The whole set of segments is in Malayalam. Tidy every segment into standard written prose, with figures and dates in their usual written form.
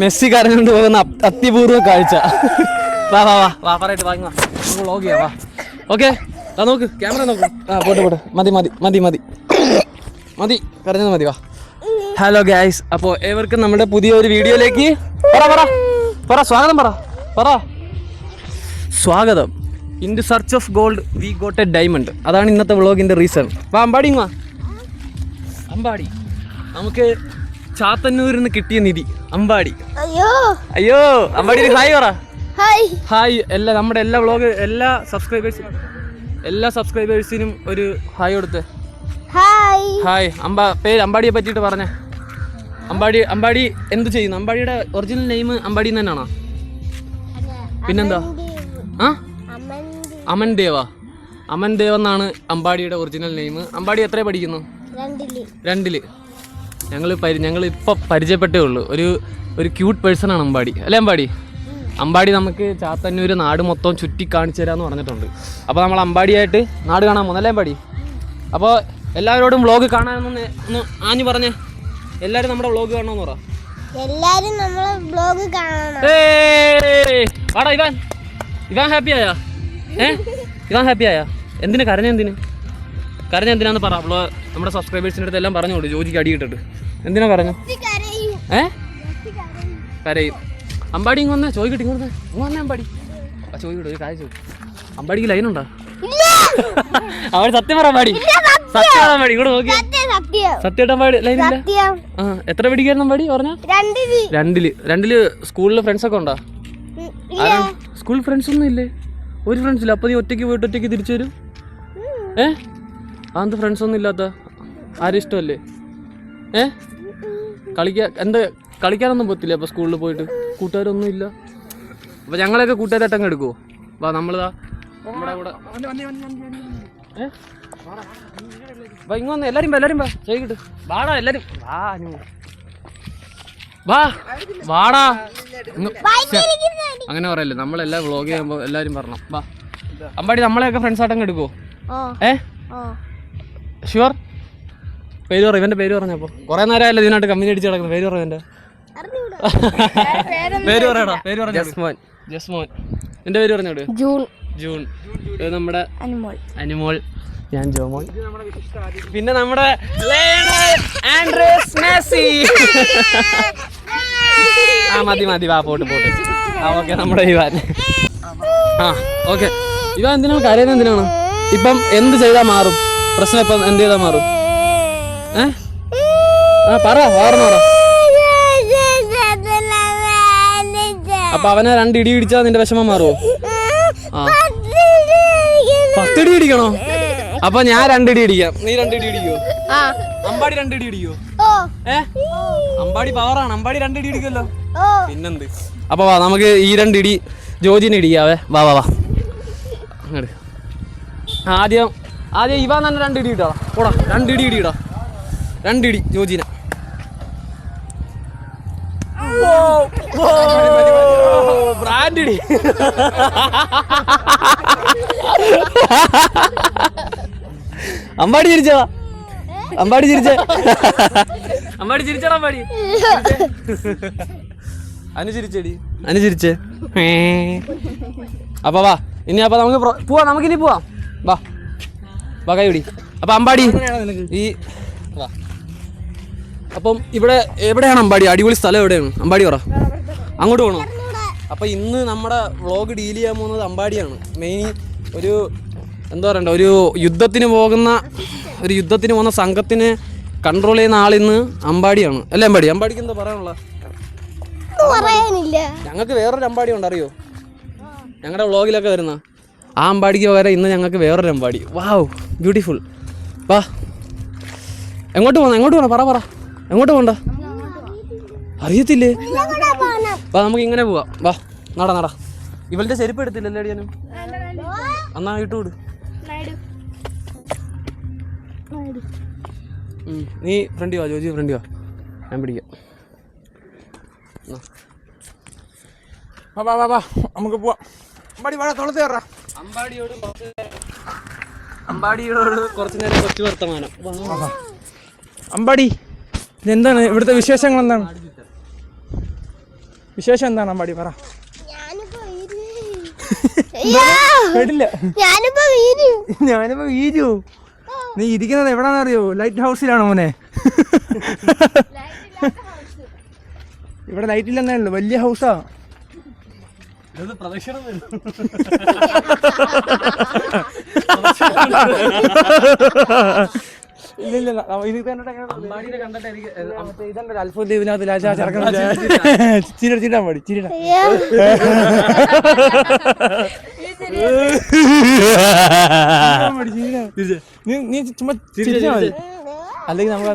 മെസ്സി കരഞ്ഞുകൊണ്ട് പോകുന്ന അത്യപൂർവ്വ കാഴ്ച. വാ വാ വാ വാ പറയട്ടെ വാങ്ങി വാ നമുക്ക് വ്ളോഗ് ചെയ്യാം വാ. ഓക്കെ ആ നോക്ക് ക്യാമറ നോക്ക്. ആ പോട്ടെ പോട്ടെ മതി മതി മതി മതി മതി കരഞ്ഞത് മതി വാ. ഹലോ ഗൈസ്, അപ്പോൾ ഏവർക്കും നമ്മുടെ പുതിയൊരു വീഡിയോയിലേക്ക് പറ സ്വാഗതം പറ സ്വാഗതം. In the search of gold we got A diamond. അതാണ് ഇന്നത്തെ വ്ളോഗിൻ്റെ റീസൺ. വാ അമ്പാടി വാ. അമ്പാടി നമുക്ക് ചാത്തന്നൂരിൽ നിന്ന് കിട്ടിയ നിധി അമ്പാടി. അയ്യോ അമ്പാടി ഹായ് പറ. ഹായ് നമ്മുടെ എല്ലാ വ്ളോഗ് എല്ലാ സബ്സ്ക്രൈബേഴ്സിനും ഒരു ഹായ് കൊടുത്ത്. ഹായ് അമ്പാടിയെ പറ്റിയിട്ട് പറഞ്ഞേ. അമ്പാടി എന്ത് ചെയ്യുന്നു? അമ്പാടിയുടെ ഒറിജിനൽ നെയിം അമ്പാടി തന്നെയാണോ? പിന്നെന്താ? അമൻ ദേവ് എന്നാണ് അമ്പാടിയുടെ ഒറിജിനൽ നെയിം. അമ്പാടി എത്ര പഠിക്കുന്നു? 2ല്. ഞങ്ങൾ ഇപ്പോൾ പരിചയപ്പെട്ടേ ഉള്ളൂ. ഒരു ക്യൂട്ട് പേഴ്സൺ ആണ് അമ്പാടി അല്ലേ? അമ്പാടി നമുക്ക് ചാത്തന്നൂർ നാട് മൊത്തം ചുറ്റി കാണിച്ചു തരാമെന്ന് പറഞ്ഞിട്ടുണ്ട്. അപ്പോൾ നമ്മൾ അമ്പാടിയായിട്ട് നാട് കാണാൻ പോകുന്നല്ലേ അമ്പാടി? അപ്പോൾ എല്ലാവരോടും വ്ളോഗ് കാണാനൊന്ന് ആഞ്ഞു പറഞ്ഞേ. എല്ലാവരും നമ്മുടെ വ്ളോഗ് കാണണമെന്ന് പറ. എല്ലാവരും നമ്മളെ വ്ളോഗ് കാണണം. വാടാ ഇവാൻ ഹാപ്പിയായാ? ഇവാൻ ഹാപ്പിയായാ? കരഞ്ഞെന്തിനാന്ന് പറ. നമ്മുടെ സബ്സ്ക്രൈബേഴ്സിൻ്റെ അടുത്ത് എല്ലാം പറഞ്ഞോളൂ. ജോജിക്ക് അടിയിട്ടിട്ട് എന്തിനാ കരഞ്ഞു? കരയും. അമ്പാടി ഇങ്ങ് വന്നേ. ചോദിക്കട്ടെ ഇങ്ങോട്ട് വന്നേ അമ്പാടി. ചോദിക്കട്ടെ ഒരു കാര്യം ചോദിക്കും. അമ്പാടിക്ക് ലൈനുണ്ടോ? അവൾ സത്യം പറ അമ്പാടി. സത്യം അമ്പാടി ഇങ്ങോട്ട് നോക്കിയാ സത്യം അമ്പാടി ലൈനില്ല. എത്ര പഠിക്കായിരുന്നു അമ്പാടി പറഞ്ഞ? 2ല്. സ്കൂളിലെ ഫ്രണ്ട്സ് ഒക്കെ ഉണ്ടോ? സ്കൂൾ ഫ്രണ്ട്സ് ഒന്നും ഇല്ലേ? ഒരു ഫ്രണ്ട്സ് ഇല്ല. അപ്പൊ നീ ഒറ്റയ്ക്ക് പോയിട്ട് ഒറ്റയ്ക്ക് തിരിച്ചു വരും? അതെന്ത് ഫ്രണ്ട്സ് ഒന്നും ഇല്ലാത്ത? ആരും ഇഷ്ടമല്ലേ? കളിക്കാനൊന്നും പറ്റില്ല അപ്പൊ സ്കൂളിൽ പോയിട്ട്? കൂട്ടുകാരൊന്നും ഇല്ല. അപ്പൊ ഞങ്ങളെയൊക്കെ കൂട്ടുകാരായിട്ടങ്ങ് എടുക്കുവോ? വാ നമ്മളിതാ നമ്മുടെ കൂടെ ഇങ്ങ വന്ന് എല്ലാരും വാ ചോദിക്കട്ടെ. വാടാ എല്ലാരും വാടാ. അങ്ങനെ പറയല്ലേ, നമ്മളെല്ലാം വ്ളോഗ് ചെയ്യുമ്പോ എല്ലാരും പറഞ്ഞോ. വാ അമ്പാടി നമ്മളെയൊക്കെ ഫ്രണ്ട്സ് ആയിട്ടങ്ങ് എടുക്കുവോ? ഷുവർ? പേര് പറ. ഇവന്റെ പേര് പറഞ്ഞപ്പോ കുറെ നേരമല്ല ഇതിനായിട്ട് കമ്പനി അടിച്ച് കിടക്കുന്നു. പേര് പറ എന്റെ. പേര് പറയടാ. പേര് പറഞ്ഞ ജസ്മോൻ. എന്റെ പേര് പറഞ്ഞോട്. ജൂൺ. നമ്മുടെ അനുമോൾ. ഞാൻ ജോമോൻ. പിന്നെ നമ്മുടെ ആൻഡ്രസ് മെസ്സി. മതി വാ പോട്ട്. ഓക്കെ നമ്മുടെ ഇവാൻ. ഓക്കെ ഇവാൻ എന്തിനാണ് കരയുന്നത്? എന്തിനാണ്? ഇപ്പം എന്ത് ചെയ്താൽ മാറും പ്രശ്നം? ഇപ്പം എന്ത് ചെയ്താൽ മാറും? പറ. അപ്പൊ അവനെ 2 ഇടി ഇടിച്ചാൽ നിന്റെ വിഷമം മാറുമോ? 10 ഇടി ഇടിക്കണോ? അപ്പൊ ഞാൻ 2 ഇടി ഇടിക്കാം. നീ 2 ഇടി ഇടിക്കോ? അമ്പാടി 2 ഇടി ഇടിക്കോ? അമ്പാടി പവറാണ്. അമ്പാടി 2 ഇടി ഇടിക്കല്ലോ. പിന്നെന്ത്? അപ്പൊ വാ നമുക്ക് ഈ 2 ഇടി ജോജിനെ ഇടിക്കാവേ. വാ അങ്ങോട്ട്. ആദ്യം ഇവാൻ തന്നെ 2 ഇടി ഇടാ. ഓടാ 2 ഇടി ഇടിയിടാ. 2 ഇടി ജോജിനെ. ബ്രാൻഡ് ഇടി. അമ്പാടി ചിരിച്ചോ? അമ്പാടി ചിരിച്ചടാ. അമ്പാടി അനുചരിച്ചേ. അപ്പൊ വാ ഇനി. അപ്പൊ നമുക്കിനി പോവാം. വാ കൈപിടി. അപ്പൊ അമ്പാടി വാ. അപ്പം എവിടെയാണ് അമ്പാടി? അടിപൊളി സ്ഥലം എവിടെയാണ് അമ്പാടി പറ. അങ്ങോട്ട് പോകണോ? അപ്പൊ ഇന്ന് നമ്മുടെ വ്ളോഗ് ഡീൽ ചെയ്യാൻ പോകുന്നത് അമ്പാടിയാണ്. മെയിൻ ഒരു എന്താ പറയണ്ട, ഒരു യുദ്ധത്തിന് പോകുന്ന സംഘത്തിനെ കൺട്രോൾ ചെയ്യുന്ന ആളിന്ന് അമ്പാടിയാണ് അല്ലേ? അമ്പാടിക്ക് എന്താ പറയാനുള്ള? ഞങ്ങൾക്ക് വേറൊരു അമ്പാടി ഉണ്ട്, അറിയോ? ഞങ്ങളുടെ വ്ളോഗിലൊക്കെ വരുന്ന ആ അമ്പാടിക്ക് പകരം ഇന്ന് ഞങ്ങൾക്ക് വേറൊരു അമ്പാടി. വാവ് ബ്യൂട്ടിഫുൾ. വാ എങ്ങോട്ട് പോകണം? പറ. എങ്ങോട്ട് പോകണ്ട? അറിയത്തില്ലേ? വാ നമുക്ക് ഇങ്ങനെ പോവാം. വാ നട. ഇവളുടെ ചെരുപ്പ് എടുത്തില്ലല്ലേ അടിയാനും? എന്നാ ഇട്ടുവിട്. നീ ഫ്രണ്ടി വാ ജോജി, ഫ്രണ്ടി വാ. ഞാൻ പിടിക്കാം. വാ നമുക്ക് പോവാം. അമ്പാടിയോട് കുറച്ചു നേരം കൊച്ചു വർത്തമാനം. അമ്പാടി എന്താണ് ഇവിടുത്തെ വിശേഷങ്ങൾ? എന്താണ് വിശേഷം? എന്താണ് അമ്പാടി പറ. ഞാനിപ്പോ വീരു. നീ ഇരിക്കുന്നത് എവിടാന്നറിയോ? ലൈറ്റ് ഹൗസിലാണോ മോനെ? ഇവിടെ ലൈറ്റ് ഇല്ലെന്നേ ഉള്ളു, വലിയ ഹൗസാ. ഇല്ല അത്ഭുത ദ്വീപിനകത്ത് ചിരിടാൻ പാടി ചിരിടാ. നീ ചുമ്മാ ചിരിച്ചാ മതി, അല്ലെങ്കിൽ നമുക്ക്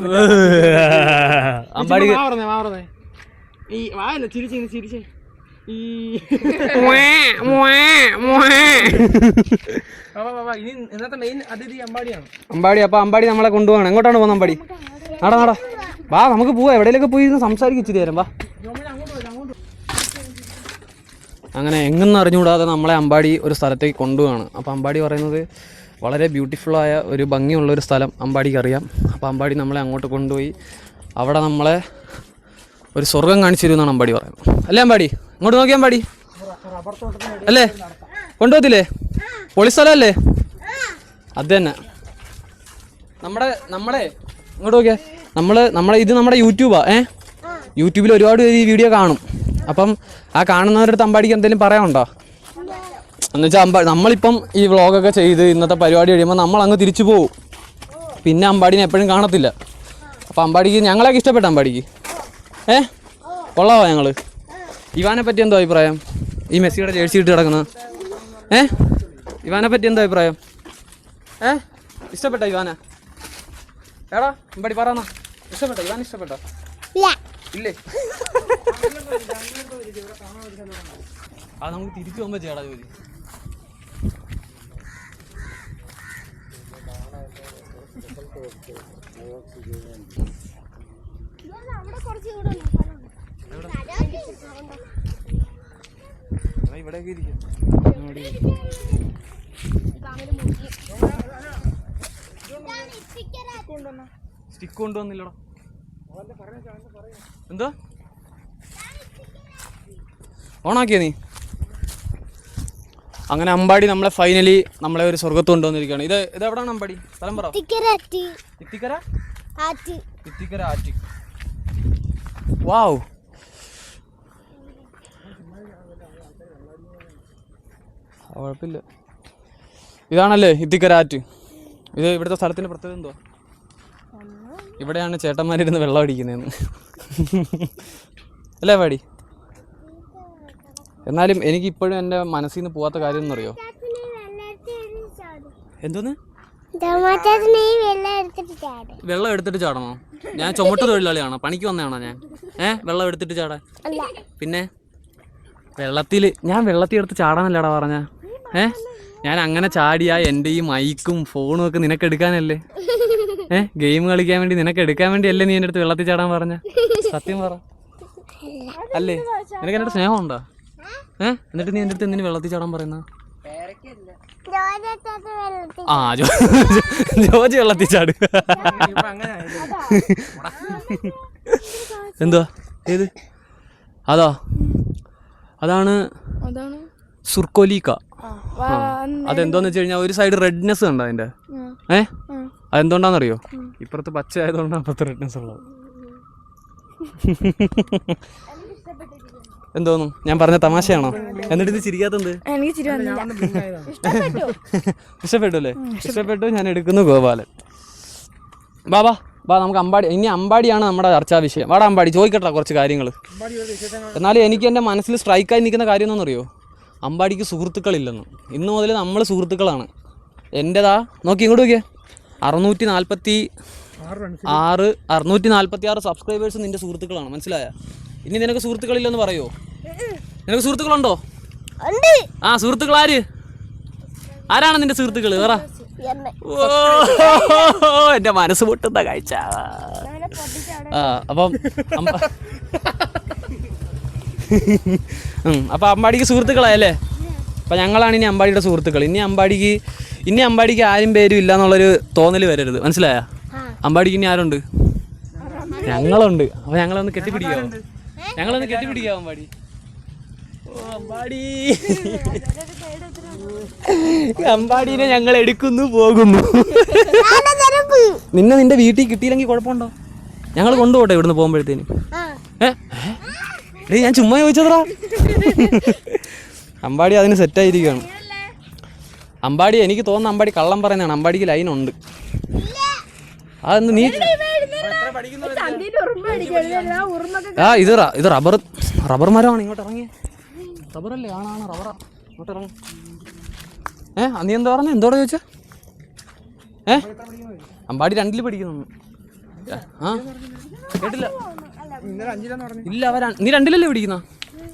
അമ്പാടി ഈ വായല്ല ചിരിച്ചേ ചിരിച്ചേ. ഇന്നത്തെ മെയിൻ അതിഥി അമ്പാടിയാണ്. അമ്പാടി. അപ്പൊ അമ്പാടി നമ്മളെ കൊണ്ടുപോകണം. എങ്ങോട്ടാണ് പോകുന്നത് അമ്പാടി? നാടാ നാടാ വാ, നമുക്ക് പോവാം. എവിടെയൊക്കെ പോയി സംസാരിക്കും ഇച്ചിരി നേരം. വാ. അങ്ങനെ എങ്ങൊന്നും അറിഞ്ഞുകൂടാതെ നമ്മളെ അമ്പാടി ഒരു സ്ഥലത്തേക്ക് കൊണ്ടുപോവാണ്. അപ്പോൾ അമ്പാടി പറയുന്നത് വളരെ ബ്യൂട്ടിഫുള്ളായ ഒരു ഭംഗിയുള്ളൊരു സ്ഥലം അമ്പാടിക്ക് അറിയാം. അപ്പോൾ അമ്പാടി നമ്മളെ അങ്ങോട്ട് കൊണ്ടുപോയി അവിടെ നമ്മളെ ഒരു സ്വർഗം കാണിച്ചു തരുമെന്നാണ് അമ്പാടി പറയുന്നത്. അല്ലേ അമ്പാടി? ഇങ്ങോട്ട് നോക്കിയാൽ അമ്പാടി അല്ലേ? കൊണ്ടുപോകത്തില്ലേ? പൊളി സ്ഥലമല്ലേ അത് തന്നെ. നമ്മളെ ഇങ്ങോട്ട് നോക്കിയാൽ ഇത് നമ്മുടെ യൂട്യൂബാ. യൂട്യൂബിൽ ഒരുപാട് പേര് ഈ വീഡിയോ കാണും. അപ്പം ആ കാണുന്നവരുടെ അടുത്ത് അമ്പാടിക്ക് എന്തെങ്കിലും പറയാനുണ്ടോ? എന്നുവെച്ചാൽ നമ്മളിപ്പം ഈ വ്ളോഗൊക്കെ ചെയ്ത് ഇന്നത്തെ പരിപാടി കഴിയുമ്പോൾ നമ്മളങ്ങ് തിരിച്ചു പോവും. പിന്നെ അമ്പാടിനെ എപ്പോഴും കാണത്തില്ല. അപ്പം അമ്പാടിക്ക് ഞങ്ങളെയൊക്കെ ഇഷ്ടപ്പെട്ട അമ്പാടിക്ക് കൊള്ളാവോ ഞങ്ങൾ? ഇവാനെ പറ്റി എന്തോ അഭിപ്രായം? ഈ മെസ്സിയുടെ ജേഴ്സി ഇട്ട് കിടക്കുന്നത് ഇവാനെ പറ്റി എന്തോ അഭിപ്രായം? ഇഷ്ടപ്പെട്ടോ ഇവാനെ? എടാ അമ്പാടി പറയാ, ഇഷ്ടപ്പെട്ടോ ഇവാൻ? ഇഷ്ടപ്പെട്ടോ? ഇല്ലേ? അത് നമുക്ക് തിരിച്ചു പോകുമ്പോ ചേടാ ജോലി. ഇവിടെയൊക്കെ ഇരിക്കും. സ്റ്റിക്ക് കൊണ്ടുവന്നില്ലടാ. എന്തോ ഓണാക്കിയ നീ? അങ്ങനെ അമ്പാടി നമ്മളെ ഫൈനലി നമ്മളെ ഒരു സ്വർഗത്ത് കൊണ്ടുവന്നിരിക്കുകയാണ്. ഇത് എവിടെയാണ് അമ്പാടി? സ്ഥലം പറ. ഇത്തിക്കര ആറ്റി. വാവ്. കുഴപ്പമില്ല. ഇതാണല്ലേ ഇത്തിക്കര ആറ്റ്. ഇത് ഇവിടുത്തെ സ്ഥലത്തിൻ്റെ പ്രത്യേകത എന്തോ? ഇവിടെയാണ് ചേട്ടന്മാരിരുന്ന് വെള്ളം അടിക്കുന്നതെന്ന് അല്ലേ പാടി? എന്നാലും എനിക്ക് ഇപ്പോഴും എൻ്റെ മനസ്സിൽ നിന്ന് പോവാത്ത കാര്യം എന്നറിയോ? എന്തോന്ന്? വെള്ളം എടുത്തിട്ട് ചാടണോ? ഞാൻ ചുമട്ട് തൊഴിലാളിയാണോ? പണിക്ക് വന്നതാണോ ഞാൻ? വെള്ളം എടുത്തിട്ട് ചാടാൻ? പിന്നെ ഞാൻ വെള്ളത്തിൽ എടുത്ത് ചാടാനല്ലടാ പറഞ്ഞ. ഞാൻ അങ്ങനെ ചാടിയാ എൻ്റെ ഈ മൈക്കും ഫോണും ഒക്കെ നിനക്ക് എടുക്കാനല്ലേ? ഗെയിം കളിക്കാൻ വേണ്ടി നിനക്ക് എടുക്കാൻ വേണ്ടി അല്ലേ നീ എൻ്റെ അടുത്ത് വെള്ളത്തിൽ ചാടാൻ പറഞ്ഞ? സത്യം പറ അല്ലേ? നിനക്ക് എൻ്റെ സ്നേഹം ഉണ്ടോ? എന്നിട്ട് നീ എൻ്റെ അടുത്ത് എന്തിനു വെള്ളത്തിൽ ചാടാൻ പറയുന്ന? ജോജി വെള്ളത്തിൽ ചാട്. എന്തുവാ? ഏത്? അതാണ് സുർക്കോലീക്ക. അതെന്തോന്ന് വെച്ച് കഴിഞ്ഞാൽ ഒരു സൈഡ് റെഡ്നെസ് കണ്ടോ അതിന്റെ? അതെന്തുകൊണ്ടാന്നറിയോ? ഇപ്പുറത്ത് പച്ച ആയതുകൊണ്ടാണ് അപ്പുറത്ത് റെഡ്നെസ് ഉള്ളത്. എന്തോന്നു? ഞാൻ പറഞ്ഞ തമാശയാണോ? എന്നിട്ട് ഇത് ചിരിക്കാത്തത്? ഇഷ്ടപ്പെട്ടു അല്ലേ? ഇഷ്ടപ്പെട്ടു. ഞാൻ എടുക്കുന്നു ഗോപാലൻ. ബാബാ നമുക്ക് അമ്പാടിയാണ് നമ്മുടെ ചർച്ചാ വിഷയം. വാടാ അമ്പാടി, ചോദിക്കട്ടെ കുറച്ച് കാര്യങ്ങൾ. എന്നാലും എനിക്ക് എൻ്റെ മനസ്സിൽ സ്ട്രൈക്കായി നിൽക്കുന്ന കാര്യം എന്താണെന്നറിയോ? അമ്പാടിക്ക് സുഹൃത്തുക്കളില്ലെന്ന്. ഇന്ന് മുതൽ നമ്മൾ സുഹൃത്തുക്കളാണ്. എൻ്റെതാ നോക്കി ഇങ്ങോട്ട് നോക്കിയേ, 646 സബ്സ്ക്രൈബേഴ്സ് നിൻ്റെ സുഹൃത്തുക്കളാണ്. മനസ്സിലായ? ഇനി നിനക്ക് സുഹൃത്തുക്കളില്ലെന്ന് പറയോ? നിനക്ക് സുഹൃത്തുക്കളുണ്ടോ? സുഹൃത്തുക്കൾ ആരാണ് നിന്റെ സുഹൃത്തുക്കൾ? പറ. എൻ്റെ മനസ്സ് പൊട്ടുന്ന കാഴ്ച. അപ്പം അമ്പാടിക്ക് സുഹൃത്തുക്കളായല്ലേ? അപ്പം ഞങ്ങളാണ് ഇനി അമ്പാടിയുടെ സുഹൃത്തുക്കൾ. ഇനി അമ്പാടിക്ക് ആരും പേരും ഇല്ല എന്നുള്ളൊരു തോന്നൽ വരരുത്. മനസ്സിലായ? അമ്പാടിക്ക് ഇനി ആരുണ്ട്? ഞങ്ങളുണ്ട്. അപ്പൊ ഞങ്ങളൊന്ന് കെട്ടിപ്പിടിക്കാവോ? ഞങ്ങളൊന്ന് കെട്ടിപ്പിടിക്കാവോ അമ്പാടി? ഓ അമ്പാടി, അമ്പാടീനെ ഞങ്ങൾ എടുക്കുന്നു പോകുന്നു. നിന്നെ നിന്റെ വീട്ടിൽ കിട്ടിയില്ലെങ്കിൽ കുഴപ്പമുണ്ടോ? ഞങ്ങൾ കൊണ്ടുപോട്ടെ ഇവിടുന്ന് പോകുമ്പോഴത്തേനും? ഞാൻ ചുമ്മാ ചോദിച്ചതാ. അമ്പാടി അതിന് സെറ്റായിരിക്കുകയാണ്. അമ്പാടി എനിക്ക് തോന്നുന്നു അമ്പാടി കള്ളം പറയുന്നതാണ്. അമ്പാടിക്ക് ലൈനുണ്ട്. അതെന്ത് നീ ഇത് റബ്ബർ മരമാണ്. ഇങ്ങോട്ട് ഇറങ്ങിയ റബ്ബറല്ലേ? ആണാണ് റബ്ബറാ. ഇങ്ങോട്ട് ഇറങ്ങി. നീ എന്താ പറഞ്ഞ? എന്തോടെ ചോദിച്ചാ? അമ്പാടി 2ൽ പഠിക്കുന്നു. കേട്ടില്ല. ഇല്ല, നീ 2ലല്ലേ പഠിക്കുന്ന?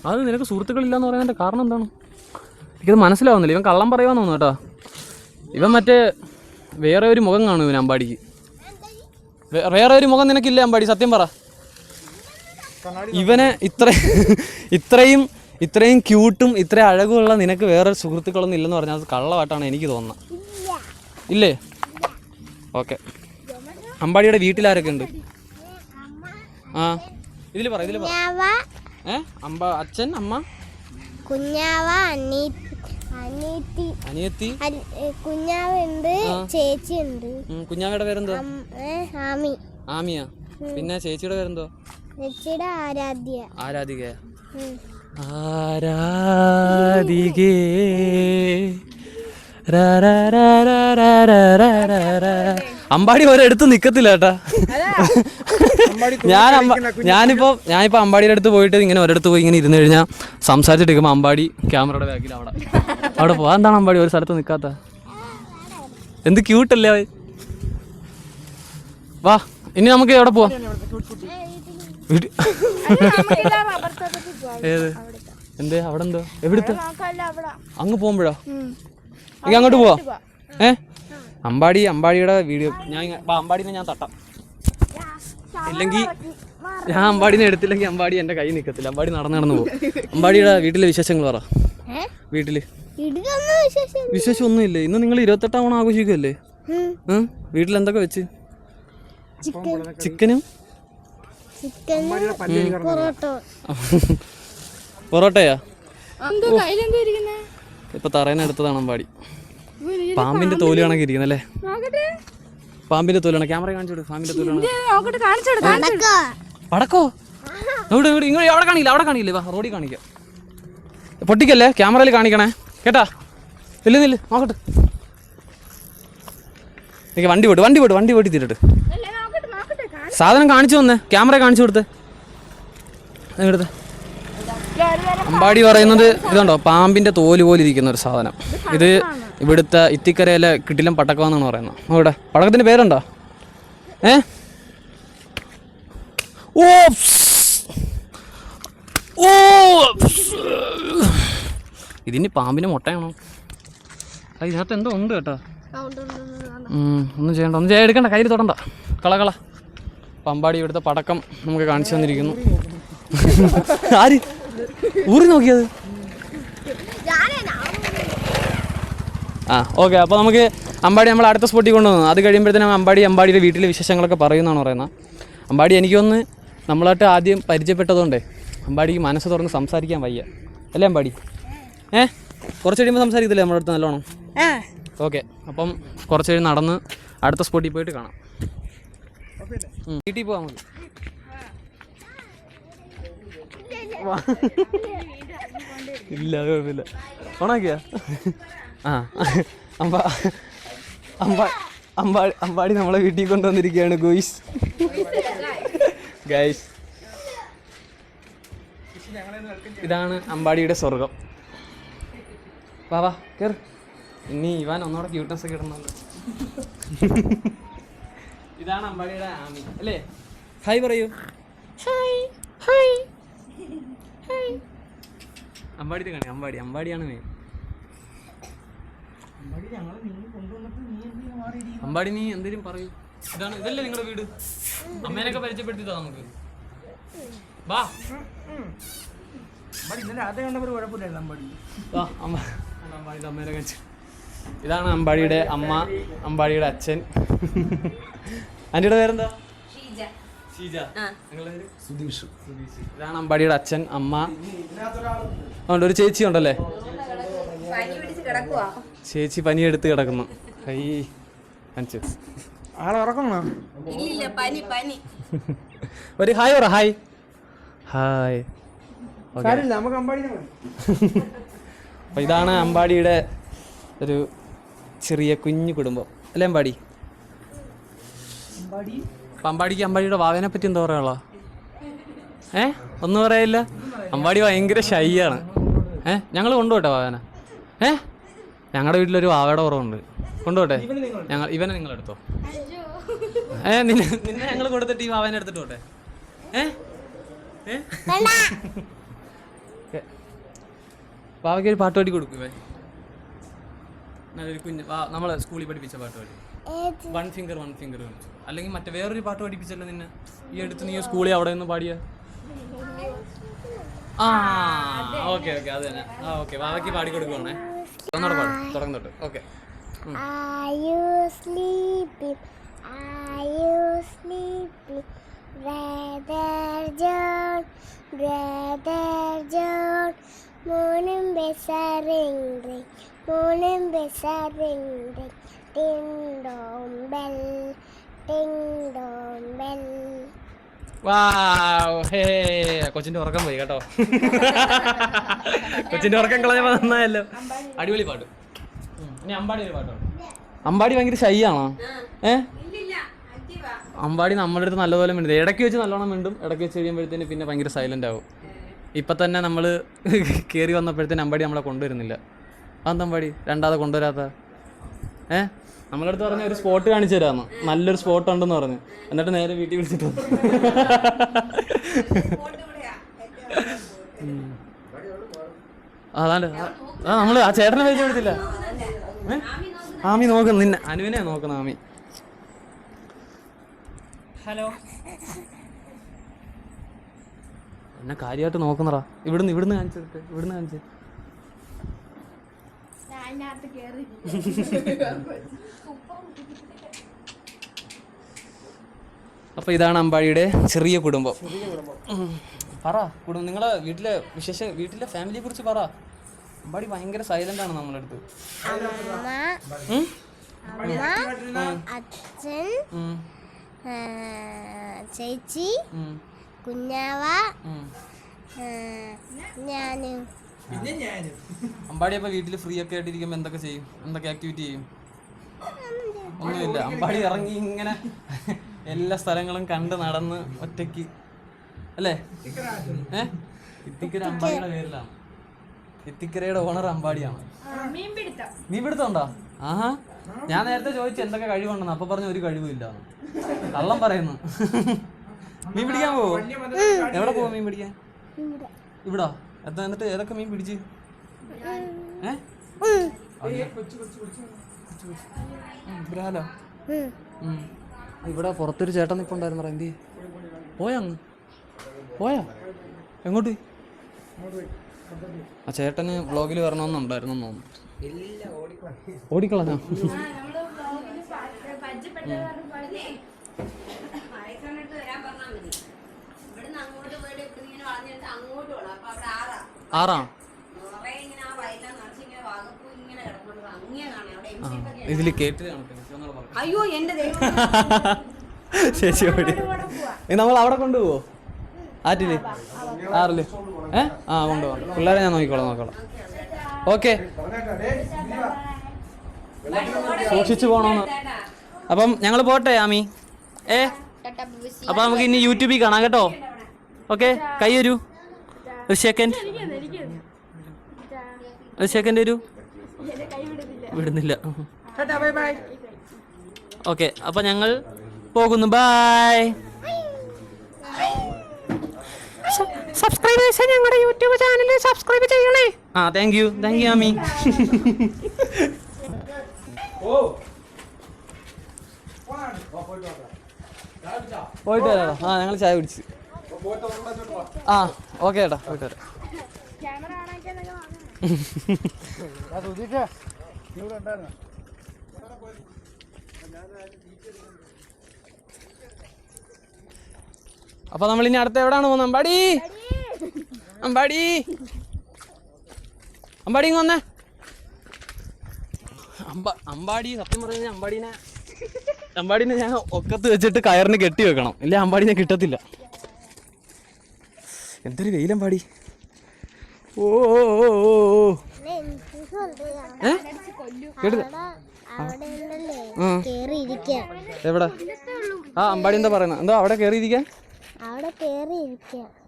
അത് നിനക്ക് സുഹൃത്തുക്കളില്ലാന്ന് പറയുന്നതിന്റെ കാരണം എന്താണ്? എനിക്കത് മനസ്സിലാവുന്നില്ല. ഇവൻ കള്ളം പറയുവാന്ന് തോന്നുന്നു കേട്ടോ. ഇവൻ മറ്റേ വേറെ ഒരു മുഖം കാണും ഇവൻ അമ്പാടിക്ക്. വേറെ ഒരു മുഖം നിനക്കില്ല അമ്പാടി, സത്യം പറ. ഇവനെ ഇത്രയും ക്യൂട്ടും ഇത്രയും അഴകുമുള്ള നിനക്ക് വേറെ സുഹൃത്തുക്കളൊന്നും ഇല്ലെന്ന് പറഞ്ഞാൽ അത് കള്ളമായിട്ടാണ് എനിക്ക് തോന്നുന്നത്. ഇല്ലേ? ഓക്കെ. അമ്പാടിയുടെ വീട്ടിലാരൊക്കെ ഉണ്ട്? ഇതില് പറ. അച്ഛൻ, അമ്മ, കുഞ്ഞാവ, അനിയത്തി, കുഞ്ഞാവുണ്ട്, ചേച്ചി ഉണ്ട്. കുഞ്ഞാവയുടെ പേരെന്തോ? ആമിയ. പിന്നെ ചേച്ചിയുടെ പേരെന്തോ? ചേച്ചിയുടെ ആരാധ്യ. ആരാധികേ. ആരാധികേ. അമ്പാടി ഒരിടത്ത് നിക്കത്തില്ല കേട്ടാ. ഞാനിപ്പോ അമ്പാടിയുടെ അടുത്ത് പോയിട്ട് ഇങ്ങനെ ഒരിടത്ത് പോയി ഇങ്ങനെ ഇരുന്ന് കഴിഞ്ഞാൽ സംസാരിച്ചിട്ടിരിക്കുമ്പോ അമ്പാടി ക്യാമറയുടെ ബാക്കിൽ അവിടെ പോവാ. എന്താണ് അമ്പാടി ഒരു സ്ഥലത്ത് നിക്കാത്ത? എന്ത് ക്യൂട്ടല്ലേ അവൻ. വാ, ഇനി നമുക്ക് എവിടെ പോവാ? ഏത്? എന്തേ? അവിടെ എന്തോ? എവിടുത്തെ? അങ്ങ് പോകുമ്പോഴോ? എനിക്ക് അങ്ങോട്ട് പോവാ. അമ്പാടിയുടെ വീഡിയോ അമ്പാടിനെ ഞാൻ തട്ടാം. ഇല്ലെങ്കിൽ ഞാൻ അമ്പാടിനെ എടുത്തില്ലെങ്കിൽ അമ്പാടി എന്റെ കൈ നിൽക്കത്തില്ല. അമ്പാടി നടന്നു പോകും. അമ്പാടിയുടെ വീട്ടിലെ വിശേഷങ്ങൾ പറ. വീട്ടില് വിശേഷം ഒന്നുമില്ലേ? ഇന്ന് നിങ്ങൾ 28ാം ഓണം ആഘോഷിക്കുമല്ലേ? വീട്ടിൽ എന്തൊക്കെ വെച്ച്? ചിക്കനും പൊറോട്ടയാ? ഇപ്പൊ തറേനെടുത്തതാണ് അമ്പാടി. പാമ്പിന്റെ തോല് കണക്ക് ഇരിക്കുന്നല്ലേ? പാമ്പിന്റെ തോലാണ്. ക്യാമറ കാണിച്ചോട്. പാമ്പിന്റെ തോലാണ്. പടക്കോ? അവിടെ കാണിക്കില്ലേ? വാ, റോഡിൽ കാണിക്കാം. പൊട്ടിക്കല്ലേ? ക്യാമറയിൽ കാണിക്കണേ കേട്ടാ. നില്ല് നോക്കട്ടെ. എനിക്ക് വണ്ടി പോയിട്ട് തിരിട്ട് സാധനം കാണിച്ചു വന്നേ. ക്യാമറ കാണിച്ചു കൊടുത്തേ. എടുത്തേ. അമ്പാടി പറയുന്നത് ഇതുണ്ടോ, പാമ്പിന്റെ തോല് പോലെ ഇരിക്കുന്ന ഒരു സാധനം. ഇത് ഇവിടുത്തെ ഇത്തിക്കരയിലെ കിടിലം പടക്കമെന്നാണ് പറയുന്നത്. അവിടെ പടക്കത്തിന്റെ പേരുണ്ടോ? ഇതിന് പാമ്പിന് മുട്ടയാണോ? ഇതിനകത്ത് എന്തോ ഉണ്ട് കേട്ടോ. ഒന്നും ചെയ്യണ്ട, എടുക്കണ്ട, കയ്യിൽ തൊടണ്ട. കള. പമ്പാടി ഇവിടുത്തെ പടക്കം നമുക്ക് കാണിച്ചു തന്നിരിക്കുന്നു. ആര് ഊറി നോക്കിയത്? ഓക്കെ. അപ്പോൾ നമുക്ക് അമ്പാടി നമ്മൾ അടുത്ത സ്പോട്ടിൽ കൊണ്ടുവന്നു. അത് കഴിയുമ്പോഴത്തേനും അമ്പാടിയുടെ വീട്ടിലെ വിശേഷങ്ങളൊക്കെ പറയുമെന്നാണ് പറയുന്നത്. അമ്പാടി എനിക്കൊന്ന് നമ്മളായിട്ട് ആദ്യം പരിചയപ്പെട്ടതുകൊണ്ടേ അമ്പാടിക്ക് മനസ്സ് തുറന്ന് സംസാരിക്കാൻ വയ്യ അല്ലേ അമ്പാടി? കുറച്ച് കഴിയുമ്പോൾ സംസാരിക്കത്തില്ലേ നമ്മുടെ അടുത്ത് നല്ലോണം? ഓക്കെ. അപ്പം കുറച്ച് കഴിഞ്ഞ് നടന്ന് അടുത്ത സ്പോട്ടിൽ പോയിട്ട് കാണാം. വീട്ടിൽ പോവാം നമുക്ക്. ഇല്ല, അത് കുഴപ്പമില്ല. ഓണാക്കിയാ? അമ്പാടി നമ്മളെ വീട്ടിൽ കൊണ്ടുവന്നിരിക്കുകയാണ് ഗൈസ്. ഇതാണ് അമ്പാടിയുടെ സ്വർഗം. വാ കേറ്. ഇനി ഇവാൻ ഒന്നുകൂടെ ക്യൂട്ട്നെസ് ഒക്കെ ഇടണമല്ലോ. ഇതാണ് അമ്പാടിയുടെ ആമി അല്ലേ? ഹായ് പറയൂ. അമ്പാടി കാണി. അമ്പാടിയാണ് മെയിൻ. അമ്പാടി നീ എന്തേലും പറയൂ. ഇതല്ലേ നിങ്ങളുടെ വീട്? അമ്മേനൊക്കെ പരിചയപ്പെടുത്തിയതാ നമുക്ക്. വാ. അമ്മേനെ കഴിച്ചു. ഇതാണ് അമ്പാടിയുടെ അമ്മ, അമ്പാടിയുടെ അച്ഛൻ. ആന്റിയുടെ പേരെന്താ? സുധീഷ്. ഇതാണ് അമ്പാടിയുടെ അച്ഛൻ, അമ്മ. അതുകൊണ്ട് ഒരു ചേച്ചി ഉണ്ടല്ലേ, ചേച്ചി പനിയെടുത്ത് കിടക്കുന്നു. കൈ കാണിച്ച് ആളെ ഉറക്കണോ? ഒരു ഹായ് പറ. Hi hi. നമുക്ക് അമ്പാടിനെ മതി. അപ്പോൾ ഇതാണ് അമ്പാടിയുടെ ഒരു ചെറിയ കുഞ്ഞു കുടുംബം അല്ലേ അമ്പാടി? അപ്പം അമ്പാടിക്ക് അമ്പാടിയുടെ വാവനെ പറ്റി എന്താ പറയാനുള്ള? ഒന്നും പറയില്ല. അമ്പാടി ഭയങ്കര ഷൈ ആണ്. ഞങ്ങൾ കൊണ്ടുപോട്ടെ വാവന? ഞങ്ങളുടെ വീട്ടിലൊരു വാവയുടെ കുറവുണ്ട്, കൊണ്ടുപോട്ടെ. ഇവനെ നിങ്ങളെടുത്തോ? നിന്നെ ഞങ്ങൾ കൊടുത്തിട്ട് ഈ വാവനെ എടുത്തിട്ട് പോട്ടെ. വാവയ്ക്ക് ഒരു പാട്ട് പാടി കൊടുക്കുവേ, നല്ലൊരു കുഞ്ഞ് നമ്മളെ സ്കൂളിൽ പഠിപ്പിച്ച പാട്ട് പാടി. വൺ ഫിംഗർ കളിച്ചു. അല്ലെങ്കിൽ മറ്റേ വേറൊരു പാട്ട് പഠിപ്പിച്ചല്ലോ നിന്നെ ഈ അടുത്ത്, നീ സ്കൂളിൽ അവിടെ നിന്ന് പാടിയ. ഓക്കെ അത് തന്നെ. ഓക്കെ, വാവയ്ക്ക് പാടി കൊടുക്കുവാണേ. തുടങ്ങും തൊട്ട്. Okay. Morning bells are ringing, morning bells are ringing, ding dong bell, ding dong bell. കൊച്ചിന്റെ ഉറക്കം പോയി കേട്ടോ. കൊച്ചിന്റെ ഉറക്കം കളഞ്ഞപ്പോ നന്നായല്ലോ. അടിപൊളി പാട്ട്. ഇനി അമ്പാടി ഒരു പാട്ടോ. അമ്പാടി ഭയങ്കര ഷൈ ആണോ? അമ്പാടി നമ്മുടെ അടുത്ത് നല്ലപോലെ മിണ്ടും. ഇടയ്ക്ക് വെച്ച് നല്ലോണം മിണ്ടും, ഇടയ്ക്ക് വെച്ച് കഴിയുമ്പോഴത്തേന് പിന്നെ ഭയങ്കര സൈലന്റ് ആവും. ഇപ്പം തന്നെ നമ്മൾ കയറി വന്നപ്പോഴത്തേന് അമ്പാടി നമ്മളെ കൊണ്ടുവരുന്നില്ല. അതെന്താ അമ്പാടി രണ്ടാമത് കൊണ്ടുവരാത്ത? നമ്മളടുത്ത് പറഞ്ഞ ഒരു സ്പോട്ട് കാണിച്ചു തരാമെന്ന്, നല്ലൊരു സ്പോട്ട് ഉണ്ടെന്ന് പറഞ്ഞു. എന്നിട്ട് നേരെ വീട്ടിൽ വിളിച്ചിട്ട് വന്നു. അതാണ്ട് നമ്മൾ ആ ചേട്ടനെ പേര് കൊടുത്തില്ല. ആമി നോക്കുന്നു നിന്നെ, അനുവിനെ നോക്കുന്ന ആമി. ഹലോ, എന്നെ കാര്യമായിട്ട് നോക്കുന്നറാ. ഇവിടുന്ന് കാണിച്ചെടുത്ത്, ഇവിടുന്ന് കാണിച്ച്. അപ്പൊ ഇതാണ് അമ്പാടിയുടെ ചെറിയ കുടുംബം. പറ നിങ്ങളെ വീട്ടിലെ വിശേഷം, വീട്ടിലെ ഫാമിലിയെ കുറിച്ച് പറ. അമ്പാടി ഭയങ്കര സൈലന്റ് ആണ് നമ്മളെ അടുത്ത്. അച്ഛൻ, ചേച്ചി, കുഞ്ഞാവ, ഞാനും. അമ്പാടി അപ്പൊ വീട്ടില് ഫ്രീ ഒക്കെ ആയിട്ടിരിക്കുമ്പോ എന്തൊക്കെ ചെയ്യും? എന്തൊക്കെ ആക്ടിവിറ്റി ചെയ്യും? ഒന്നുമില്ല. അമ്പാടി ഇറങ്ങി ഇങ്ങനെ എല്ലാ സ്ഥലങ്ങളും കണ്ട് നടന്ന് ഒറ്റയ്ക്ക് അല്ലേ? ഇത്തിക്കര അമ്പാടിയുടെ പേരിലാണ്. ഇത്തിക്കരയുടെ ഓണർ അമ്പാടിയാണ്. മീൻ പിടുത്തമുണ്ടോ? ആഹാ, ഞാൻ നേരത്തെ ചോദിച്ചു എന്തൊക്കെ കഴിവുണ്ടെന്ന്. അപ്പൊ പറഞ്ഞു ഒരു കഴിവില്ല. കള്ളം പറയുന്നു. മീൻ പിടിക്കാൻ പോവോ? എവിടെ പോവോ മീൻ പിടിക്കാൻ? ഇവിടാ. എന്നിട്ട് ഏതൊക്കെ മീൻ പിടിച്ച്? ഇവിടെ പുറത്തൊരു ചേട്ടൻ നിൽപ്പുണ്ടായിരുന്നു. എന്തി പോയാ? എങ്ങോട്ട്? ആ ചേട്ടന് വ്ളോഗിൽ വരണമെന്നുണ്ടായിരുന്നു തോന്നുന്നു. ഓടിക്കളഞ്ഞോ? ആറാ? ഇതില് കേട്ട് അയ്യോ എന്റെ ശരി, നമ്മൾ അവിടെ കൊണ്ടുപോവോ? ആറ്റില്? ആറില്? കൊണ്ടുപോകാം. പിള്ളേരെ ഞാൻ നോക്കിക്കോളാം. ഓക്കെ, സൂക്ഷിച്ചു പോണോന്ന്. അപ്പം ഞങ്ങൾ പോട്ടെ ആമി. അപ്പൊ നമുക്ക് ഇനി യൂട്യൂബിൽ കാണാം കേട്ടോ. ഓക്കെ, കൈ വരൂ. ഒരു സെക്കൻഡ് വരൂ. വിടുന്നില്ല. ഓക്കെ, അപ്പൊ ഞങ്ങൾ പോകുന്നു. ബൈ. സബ്സ്ക്രൈബേഴ്സ് ഞങ്ങളുടെ യൂട്യൂബ് ചാനൽ സബ്സ്ക്രൈബ് ചെയ്യണേ. Thank you Ami. പോയിട്ട് വരാം. ഞങ്ങൾ ചായ കുടിച്ച്. ഓക്കെ ചേട്ടാ, പോയിട്ട് വരാം. അപ്പൊ നമ്മൾ ഇനി അടുത്ത എവിടെയാണ് പോകുന്നത്? അമ്പാടി അമ്പാടി അമ്പാടി ഇങ്ങ് വന്നേ. അമ്പാടി സത്യം പറഞ്ഞാൽ അമ്പാടീനെ ഞാൻ ഒക്കത്ത് വെച്ചിട്ട് കയറിന് കെട്ടി വെക്കണം, ഇല്ല അമ്പാടീനെ കിട്ടത്തില്ല. എന്തൊരു വെയിലമ്പാടി. ഓ കേട്ടില്ല. എവിടെ? ആ അമ്പാടി എന്താ പറയുന്നത്? എന്തോ അവിടെ കയറിയിരിക്കാൻ?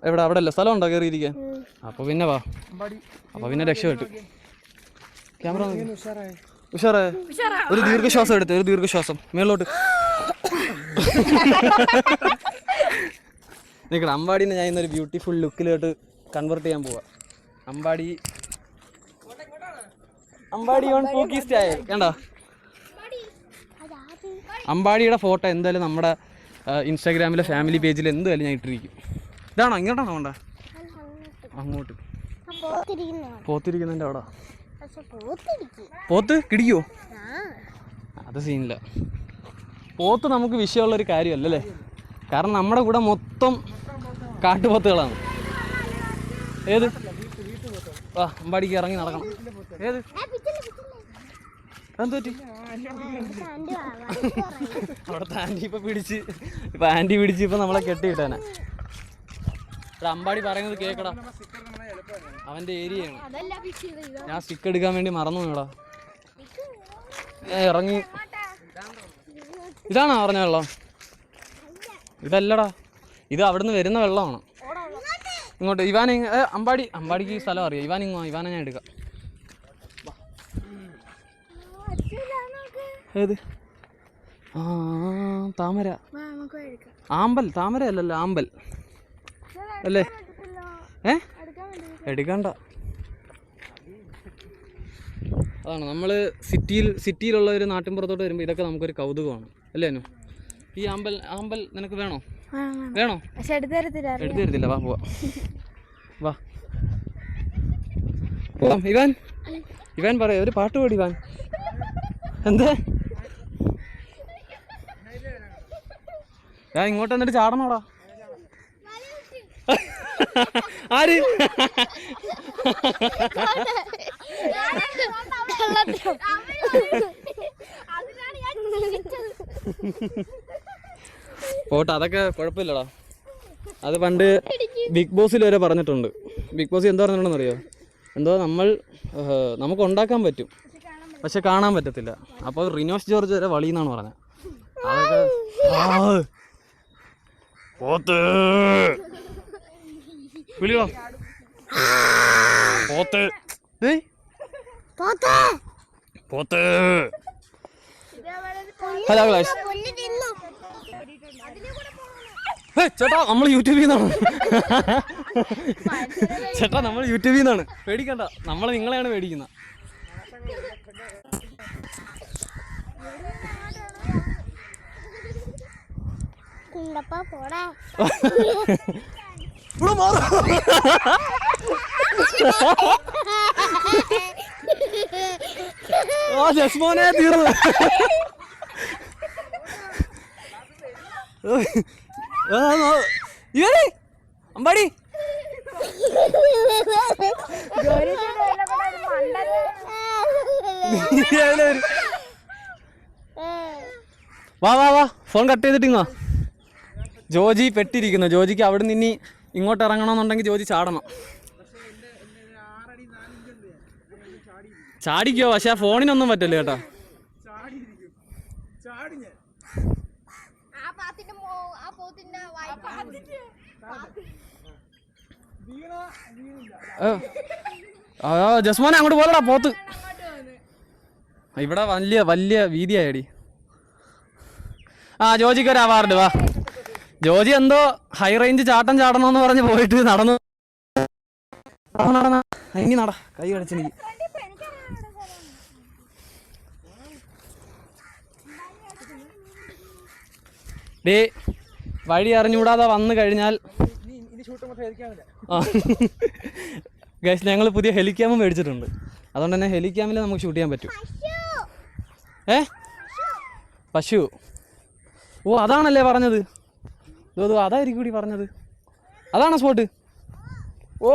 എവിടെ? അവിടെ അല്ല, സ്ഥലം ഉണ്ടോ കയറിയിരിക്കാൻ? അപ്പൊ പിന്നെ വാ, അപ്പൊ പിന്നെ രക്ഷപ്പെട്ടു. ക്യാമറ ഉഷാറേ. ഒരു ദീർഘശ്വാസം എടുത്ത്, ഒരു ദീർഘശ്വാസം മേളോട്ട്. നിൽക്കണം. അമ്പാടീനെ ഞാൻ ഇന്നൊരു ബ്യൂട്ടിഫുൾ ലുക്കിലോട്ട് കൺവേർട്ട് ചെയ്യാൻ പോവാ. അമ്പാടി ഓൺ പൂക്കി സ്റ്റൈൽ കണ്ടോ? അമ്പാടിയുടെ ഫോട്ടോ എന്തായാലും നമ്മുടെ ഇൻസ്റ്റാഗ്രാമിലെ ഫാമിലി പേജിൽ എന്തായാലും ഞാൻ ഇട്ടിരിക്കും. ഇതാണോ? ഇങ്ങോട്ടാണോ വേണ്ട? അങ്ങോട്ട്. പോത്തിരിക്കുന്നതിൻ്റെ അവിടെ. പോത്ത് കിടിക്കോ? അത് സീനില്ല. പോത്ത് നമുക്ക് വിഷയമുള്ളൊരു കാര്യമല്ലല്ലേ, കാരണം നമ്മുടെ കൂടെ മൊത്തം കാട്ടുപോത്തുകളാണ്. ഏത്? ആ അമ്പാടിക്ക് ഇറങ്ങി നടക്കണം. ഏത്? എന്ത് പറ്റി? അവിടുത്തെ ആൻറ്റി ഇപ്പൊ ആൻറ്റി പിടിച്ച് ഇപ്പൊ നമ്മളെ കെട്ടിയിട്ടാനെ. അമ്പാടി പറയുന്നത് കേക്കടാ, അവന്റെ ഏരിയയാണ്. ഞാൻ സ്റ്റിക്ക് എടുക്കാൻ വേണ്ടി മറന്നു പോയടാ. ഇറങ്ങി. ഇതാണോ പറഞ്ഞ വെള്ളം? ഇതല്ലടാ, ഇത് അവിടുന്ന് വരുന്ന വെള്ളമാണ്. ഇങ്ങോട്ട് ഇവാൻ അമ്പാടിക്ക് ഈ സ്ഥലം അറിയാം. ഇവാനെ ഞാൻ എടുക്കാം. ഏത്? ആ താമര. താമര അല്ലല്ലോ, ആമ്പൽ അല്ലേ? എടുക്കണ്ട. അതാണ് നമ്മൾ സിറ്റിയിലുള്ള ഒരു നാട്ടിൻപുറത്തോട്ട് വരുമ്പോൾ ഇതൊക്കെ നമുക്കൊരു കൗതുകമാണ് അല്ലേ? ഈ ആമ്പൽ നിനക്ക് വേണോ? എടുത്തു തരത്തില്ല. വാ പോവാ. ഇവാൻ പറയാ, ഒരു പാട്ട് പാടി ഇവാൻ. എന്താ? ഞാൻ ഇങ്ങോട്ട് എന്നിട്ട് ചാടണോടാ. ആര്? പോട്ടെ, അതൊക്കെ കുഴപ്പമില്ലടാ. അത് പണ്ട് ബിഗ് ബോസിൽ വരെ പറഞ്ഞിട്ടുണ്ട്. ബിഗ് ബോസ് എന്താ പറഞ്ഞിട്ടുണ്ടെന്ന് അറിയോ? എന്തോ നമുക്ക് ഉണ്ടാക്കാൻ പറ്റും, പക്ഷെ കാണാൻ പറ്റത്തില്ല. അപ്പോൾ റിനോഷ് ജോർജ് വരെ വളീന്നാണ് പറഞ്ഞത്. അതൊക്കെ പോത്ത് വിളിയോ? പോത്ത് പോത്ത്. Hello class. ചേട്ടാ നമ്മൾ യൂട്യൂബിൽ നിന്നാണ്. ചേട്ടാ നമ്മൾ യൂട്യൂബിൽ നിന്നാണ്. പേടിക്കണ്ട, നമ്മൾ നിങ്ങളെയാണ് പേടിക്കുന്നത്. ജസ്മോനെ തീർന്നു. അമ്പാടി വാ ഫോൺ കട്ട് ചെയ്തിട്ടിങ്ങോ. ജോജി പെട്ടിരിക്കുന്നു. ജോജിക്ക് അവിടെ നിന്ന് ഇനി ഇങ്ങോട്ട് ഇറങ്ങണമെന്നുണ്ടെങ്കിൽ ജോജി ചാടണം. ചാടിക്കോ, പക്ഷെ ആ ഫോണിനൊന്നും പറ്റില്ല കേട്ടോ. ജസ്മോനെ അങ്ങോട്ട് പോലടാ പോത്ത്. ഇവിടെ വലിയ വീതിയായടി. ജോജിക്ക് ഒരു അവാർഡ്. വാ ജോജി എന്തോ ഹൈ റേഞ്ച് ചാട്ടം ചാടണമെന്ന് പറഞ്ഞ് പോയിട്ട് നടന്നു. ഇനി നട, കൈ കളിച്ചെനിക്ക്. ഡേ വഴി അറിഞ്ഞുകൂടാതെ വന്നു കഴിഞ്ഞാൽ ഗൈസ് ഞങ്ങൾ പുതിയ ഹെലിക്യാമും മേടിച്ചിട്ടുണ്ട്. അതുകൊണ്ട് തന്നെ ഹെലിക്യാമിൽ നമുക്ക് ഷൂട്ട് ചെയ്യാൻ പറ്റും. പശു. ഓ അതാണല്ലേ പറഞ്ഞത്. അതായിരിക്കും കൂടി പറഞ്ഞത്. അതാണോ സ്പോട്ട്? ഓ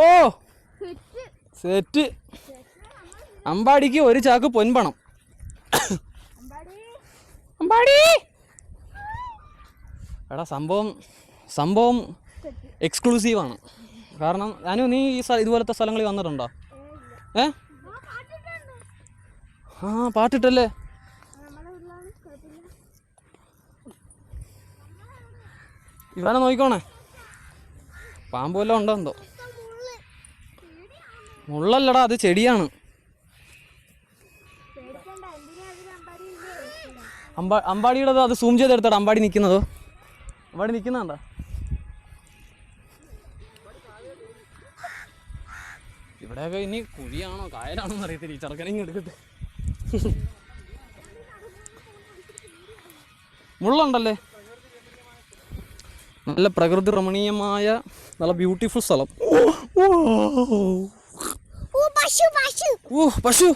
സെറ്റ്. അമ്പാടിക്ക് ഒരു ചാക്ക് പൊൻപണം. അമ്പാടി എടാ സംഭവം എക്സ്ക്ലൂസീവാണ്. കാരണം ഞാനും നീ ഈ ഇതുപോലത്തെ സ്ഥലങ്ങളിൽ വന്നിട്ടുണ്ടോ? ആ പാട്ടിട്ടല്ലേ. ഇവനെ നോക്കിക്കോണേ, പാമ്പ് വല്ലതും ഉണ്ടോ എന്തോ. മുള്ളല്ലടാ, അത് ചെടിയാണ്. അമ്പാടിയുടെ അത് സൂം ചെയ്തെടുത്തോടാ. അമ്പാടി നിൽക്കുന്നതോ? അമ്പാടി നിൽക്കുന്നുണ്ടോ? ഇവിടെയൊക്കെ ഇനി കുഴിയാണോ കായലാണോ എന്ന് അറിയത്തില്ല. ഈ ചെറുക്കനെ എടുക്കട്ടെ. മുള്ളുണ്ടല്ലേ. നല്ല പ്രകൃതി രമണീയമായ നല്ല ബ്യൂട്ടിഫുൾ സ്ഥലം. പശു.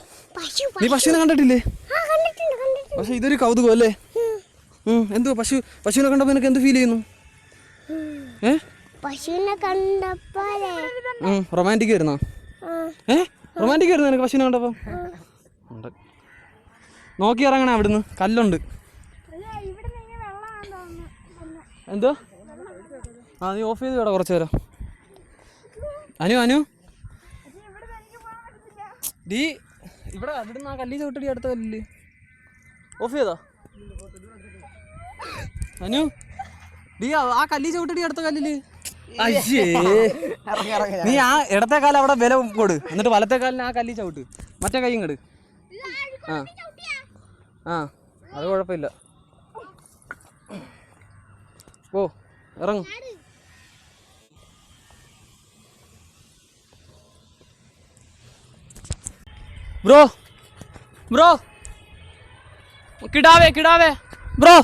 നീ പശുവിനെ കണ്ടിട്ടില്ലേ? പക്ഷെ ഇതൊരു കൗതുകം അല്ലേ. എന്തോ പശുവിനെ കണ്ടപ്പോ നിനക്ക് എന്ത് ഫീൽ ചെയ്യുന്നു? പശുവിനെ കണ്ടപ്പോ റൊമാൻറ്റിക് ആയിരുന്നോ? റൊമാൻറ്റിക് ആയിരുന്നു നിനക്ക് പശുവിനെ കണ്ടപ്പോ? നോക്കി ഇറങ്ങണേ, അവിടുന്ന് കല്ലുണ്ട്. എന്തോ? ആ നീ ഓഫ് ചെയ്ത് വേടാ കുറച്ച് നേരം. അനു ഡീ ഇവിടെ അവിടുന്ന് ആ കല്ലി ചവിട്ടടി അടുത്ത കല്ലില് ഓഫ് ചെയ്താ? അനു ഡീ ആ കല്ലി ചവിട്ടടി അടുത്ത കല്ലില്. അയ്യേ, നീ ആ ഇടത്തെ കാലം അവിടെ വില കൊടു, എന്നിട്ട് വലത്തെ കാലിന് ആ കല്ലി ചവിട്ട്, മറ്റേ കൈ ഇങ്ങട്. ആ അത് കുഴപ്പമില്ല. ഓ ഇറങ്ങും. ബ്രോ കിടാവേ ബ്രോ.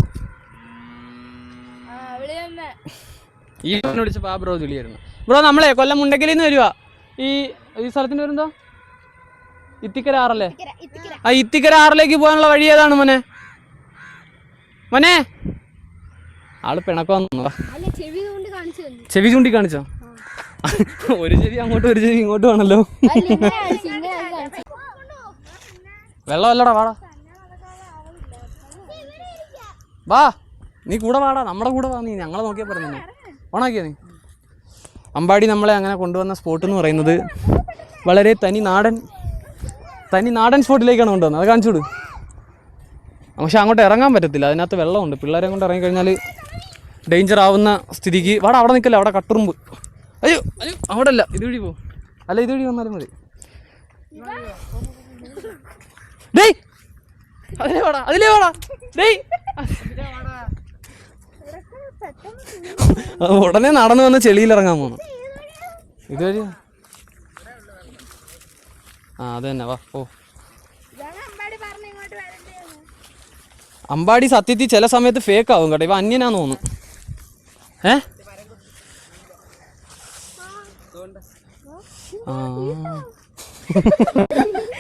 ഈ വിളിച്ചപ്പോ ആ ബ്രോ വിളിയായിരുന്നു. ബ്രോ നമ്മളെ കൊല്ലം മുണ്ടക്കലിൽ നിന്ന് വരുവാ. ഈ സ്ഥലത്തിന്റെ പേരെന്താ? ഇത്തിക്കര ആറല്ലേ? ആ ഇത്തിക്കര ആറിലേക്ക് പോകാനുള്ള വഴി ഏതാണ് മോനെ? ആള് പിണക്കോന്നതാ. ചെവി ചൂണ്ടി കാണിച്ചോ? ഒരു ചെവി അങ്ങോട്ടും ഒരു ചെവി ഇങ്ങോട്ടും ആണല്ലോ. വെള്ളമല്ലടാ, വാ നീ കൂടെ വാടാ, നമ്മുടെ കൂടെ വാ. നീ ഞങ്ങളെ നോക്കിയാൽ പറഞ്ഞു ഓണാക്കിയാ നീ. അമ്പാടി നമ്മളെ അങ്ങനെ കൊണ്ടുവന്ന സ്പോട്ട് എന്ന് പറയുന്നത് വളരെ തനി നാടൻ സ്പോട്ടിലേക്കാണ് കൊണ്ടുവന്നത്. അത് കാണിച്ചു വിട്. പക്ഷെ അങ്ങോട്ട് ഇറങ്ങാൻ പറ്റത്തില്ല, അതിനകത്ത് വെള്ളമുണ്ട്. പിള്ളേരെ കൊണ്ട് ഇറങ്ങിക്കഴിഞ്ഞാൽ ഡേഞ്ചർ ആവുന്ന സ്ഥിതിക്ക്. വാടാ അവിടെ നിൽക്കല്ല, അവിടെ കട്ടുറുമ്പ്. അയ്യോ അവിടെ അല്ല, ഇതുവഴി പോ. അല്ല ഇതുവഴി വന്നാലും മതി. ഡേയ് അതിലേ വാടാ ഡേയ്. ഉടനെ നടന്നു വന്ന് ചെളിയിൽ ഇറങ്ങാൻ പോന്നു. ഇതുവഴി അത് തന്നെ വാ. ഓ അമ്പാടി സത്യത്തിൽ ചില സമയത്ത് ഫേക്ക് ആവും കേട്ടോ. ഇവ അന്യനാന്ന് തോന്നുന്നു.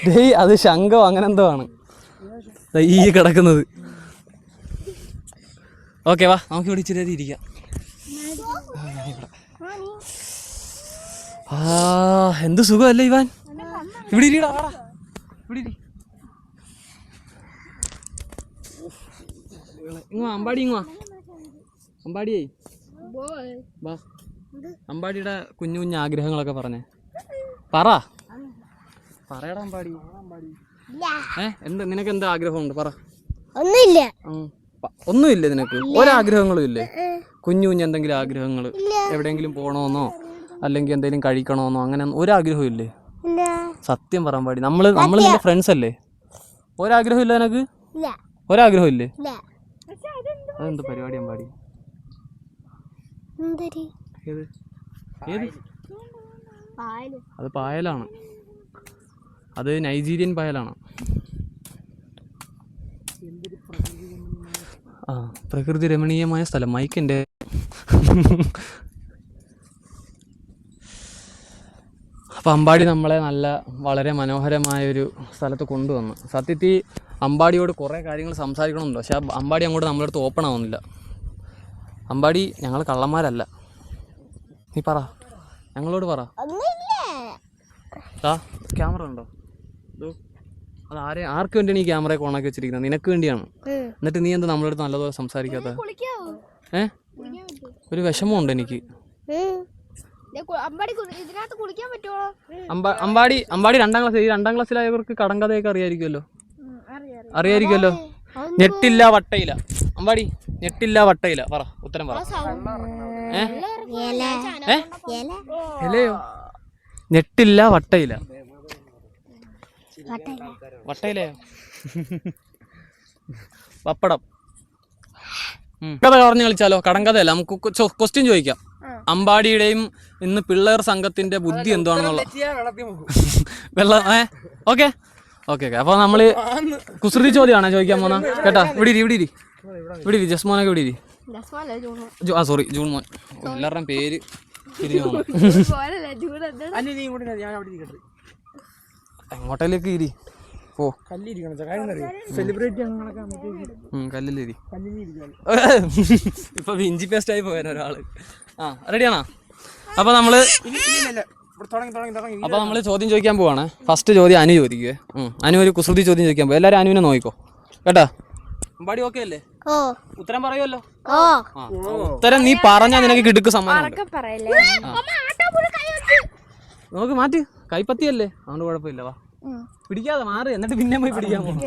ഡേയ് അത് ശംഖോ അങ്ങനെ എന്തോ ആണ് ഈ കിടക്കുന്നത്. ഓക്കെ വാ, നമുക്ക് ഇവിടെ ഇച്ചിരി ഇരിക്കാം. എന്ത് സുഖമല്ലേ ഇവാൻ. ഇവിടെ ഇരിടാ, ഇവിടെ ഇരി. അമ്പാടി ഇങ്ങുവാ. അമ്പാടിയേ വാ. അമ്പാടിയുടെ കുഞ്ഞു കുഞ്ഞു ആഗ്രഹങ്ങളൊക്കെ പറഞ്ഞേ. പറയടാ അമ്പാടി. നിനക്ക് എന്താ ആഗ്രഹമുണ്ട് പറ. ഒന്നുമില്ല നിനക്ക്? ഒരാഗ്രഹങ്ങളും ഇല്ലേ? കുഞ്ഞു എന്തെങ്കിലും ആഗ്രഹങ്ങൾ? എവിടെയെങ്കിലും പോകണമെന്നോ അല്ലെങ്കിൽ എന്തെങ്കിലും കഴിക്കണമെന്നോ അങ്ങനെ ഒരാഗ്രഹവും ഇല്ലേ? സത്യം പറയാൻ പാടി. നമ്മൾ നിന്റെ ഫ്രണ്ട്സ് അല്ലേ? ഒരാഗ്രഹം ഇല്ല നിനക്ക്? ഒരാഗ്രഹം ഇല്ലേ? അതെന്ത് പരിപാടി അമ്പാടി? അത് പായലാണ്. അത് നൈജീരിയൻ പായലാണ്. പ്രകൃതി രമണീയമായ സ്ഥലം. മൈക്കിൻ്റെ അപ്പം അമ്പാടി നമ്മളെ വളരെ മനോഹരമായൊരു സ്ഥലത്ത് കൊണ്ടുവന്നു. സത്യത്തിൽ അമ്പാടിയോട് കുറേ കാര്യങ്ങൾ സംസാരിക്കണമെന്നുണ്ട്, പക്ഷെ അമ്പാടി അങ്ങോട്ട് നമ്മുടെ അടുത്ത് ഓപ്പൺ ആവുന്നില്ല. അമ്പാടി ഞങ്ങൾ കള്ളന്മാരല്ല. നീ പറ, ഞങ്ങളോട് പറ. ക്യാമറ ഉണ്ടോ? അത് ആർക്ക് വേണ്ടിയാണ് ഈ ക്യാമറയൊക്കെ ഓണാക്കി വെച്ചിരിക്കുന്നത്? നിനക്ക് വേണ്ടിയാണ്. എന്നിട്ട് നീ എന്താ നമ്മളടുത്ത് നല്ലപോലെ സംസാരിക്കാത്ത? ഒരു വിഷമമുണ്ട് എനിക്ക്. അമ്പാടി 2ാം ക്ലാസ്. ഈ 2ാം ക്ലാസ്സിലായവർക്ക് കടങ്കഥയൊക്കെ അറിയായിരിക്കുമല്ലോ. ഞെട്ടില്ല വട്ടയില. അമ്പാടി ഞെട്ടില്ല വട്ടയില പറ, ഉത്തരം പറ. ഇലയോ? ഞെട്ടില്ല വട്ടയില. വട്ടയിലയോ? പപ്പടം. കഥ പറഞ്ഞു കളിച്ചാലോ? കടങ്കഥയല്ല, നമുക്ക് ക്വസ്റ്റ്യൻ ചോദിക്കാം. അമ്പാടിയുടെയും ഇന്ന് പിള്ളേർ സംഘത്തിന്റെ ബുദ്ധി എന്താണെന്നുള്ള ഓക്കെ. അപ്പൊ നമ്മള് കുസൃതി ചോദ്യമാണ് ചോദിക്കാൻ പോന്ന കേട്ടാ. ഇവിടെ ഇരി ജസ്മോനൊക്കെ ഇവിടെ ഇരി. സോറി ജൂൺ മോൻ. എല്ലാവരുടെയും പേര് എങ്ങോട്ടേലേക്ക് ഇരി. ഓ കല്ലിലിരി. ഇപ്പൊ ഇഞ്ചി പേസ്റ്റ് ആയി പോയാ ഒരാള്. റെഡിയാണോ? അപ്പൊ നമ്മള് ചോദ്യം ചോദിക്കാൻ പോവാണ്. ഫസ്റ്റ് ചോദ്യം അനു ചോദിക്കുവേ. അനു ഒരു കുസൃതി ചോദ്യം ചോദിക്കാൻ പോയി. എല്ലാരും അനുവിനെ നോക്കിക്കോ കേട്ടാ. അമ്പാടി ഓക്കെ അല്ലേ? ഉത്തരം പറയുമല്ലോ. ഉത്തരം നീ പറഞ്ഞാ നിനക്ക് കിടുക്ക് സമ്മാനം. നോക്ക് മാറ്റി. കൈപ്പത്തിയല്ലേ, അതുകൊണ്ട് കുഴപ്പമില്ല. വാ പിടിക്കാതെ മാറി, എന്നിട്ട് പിന്നെ പോയി പിടിക്കാൻ പോകും.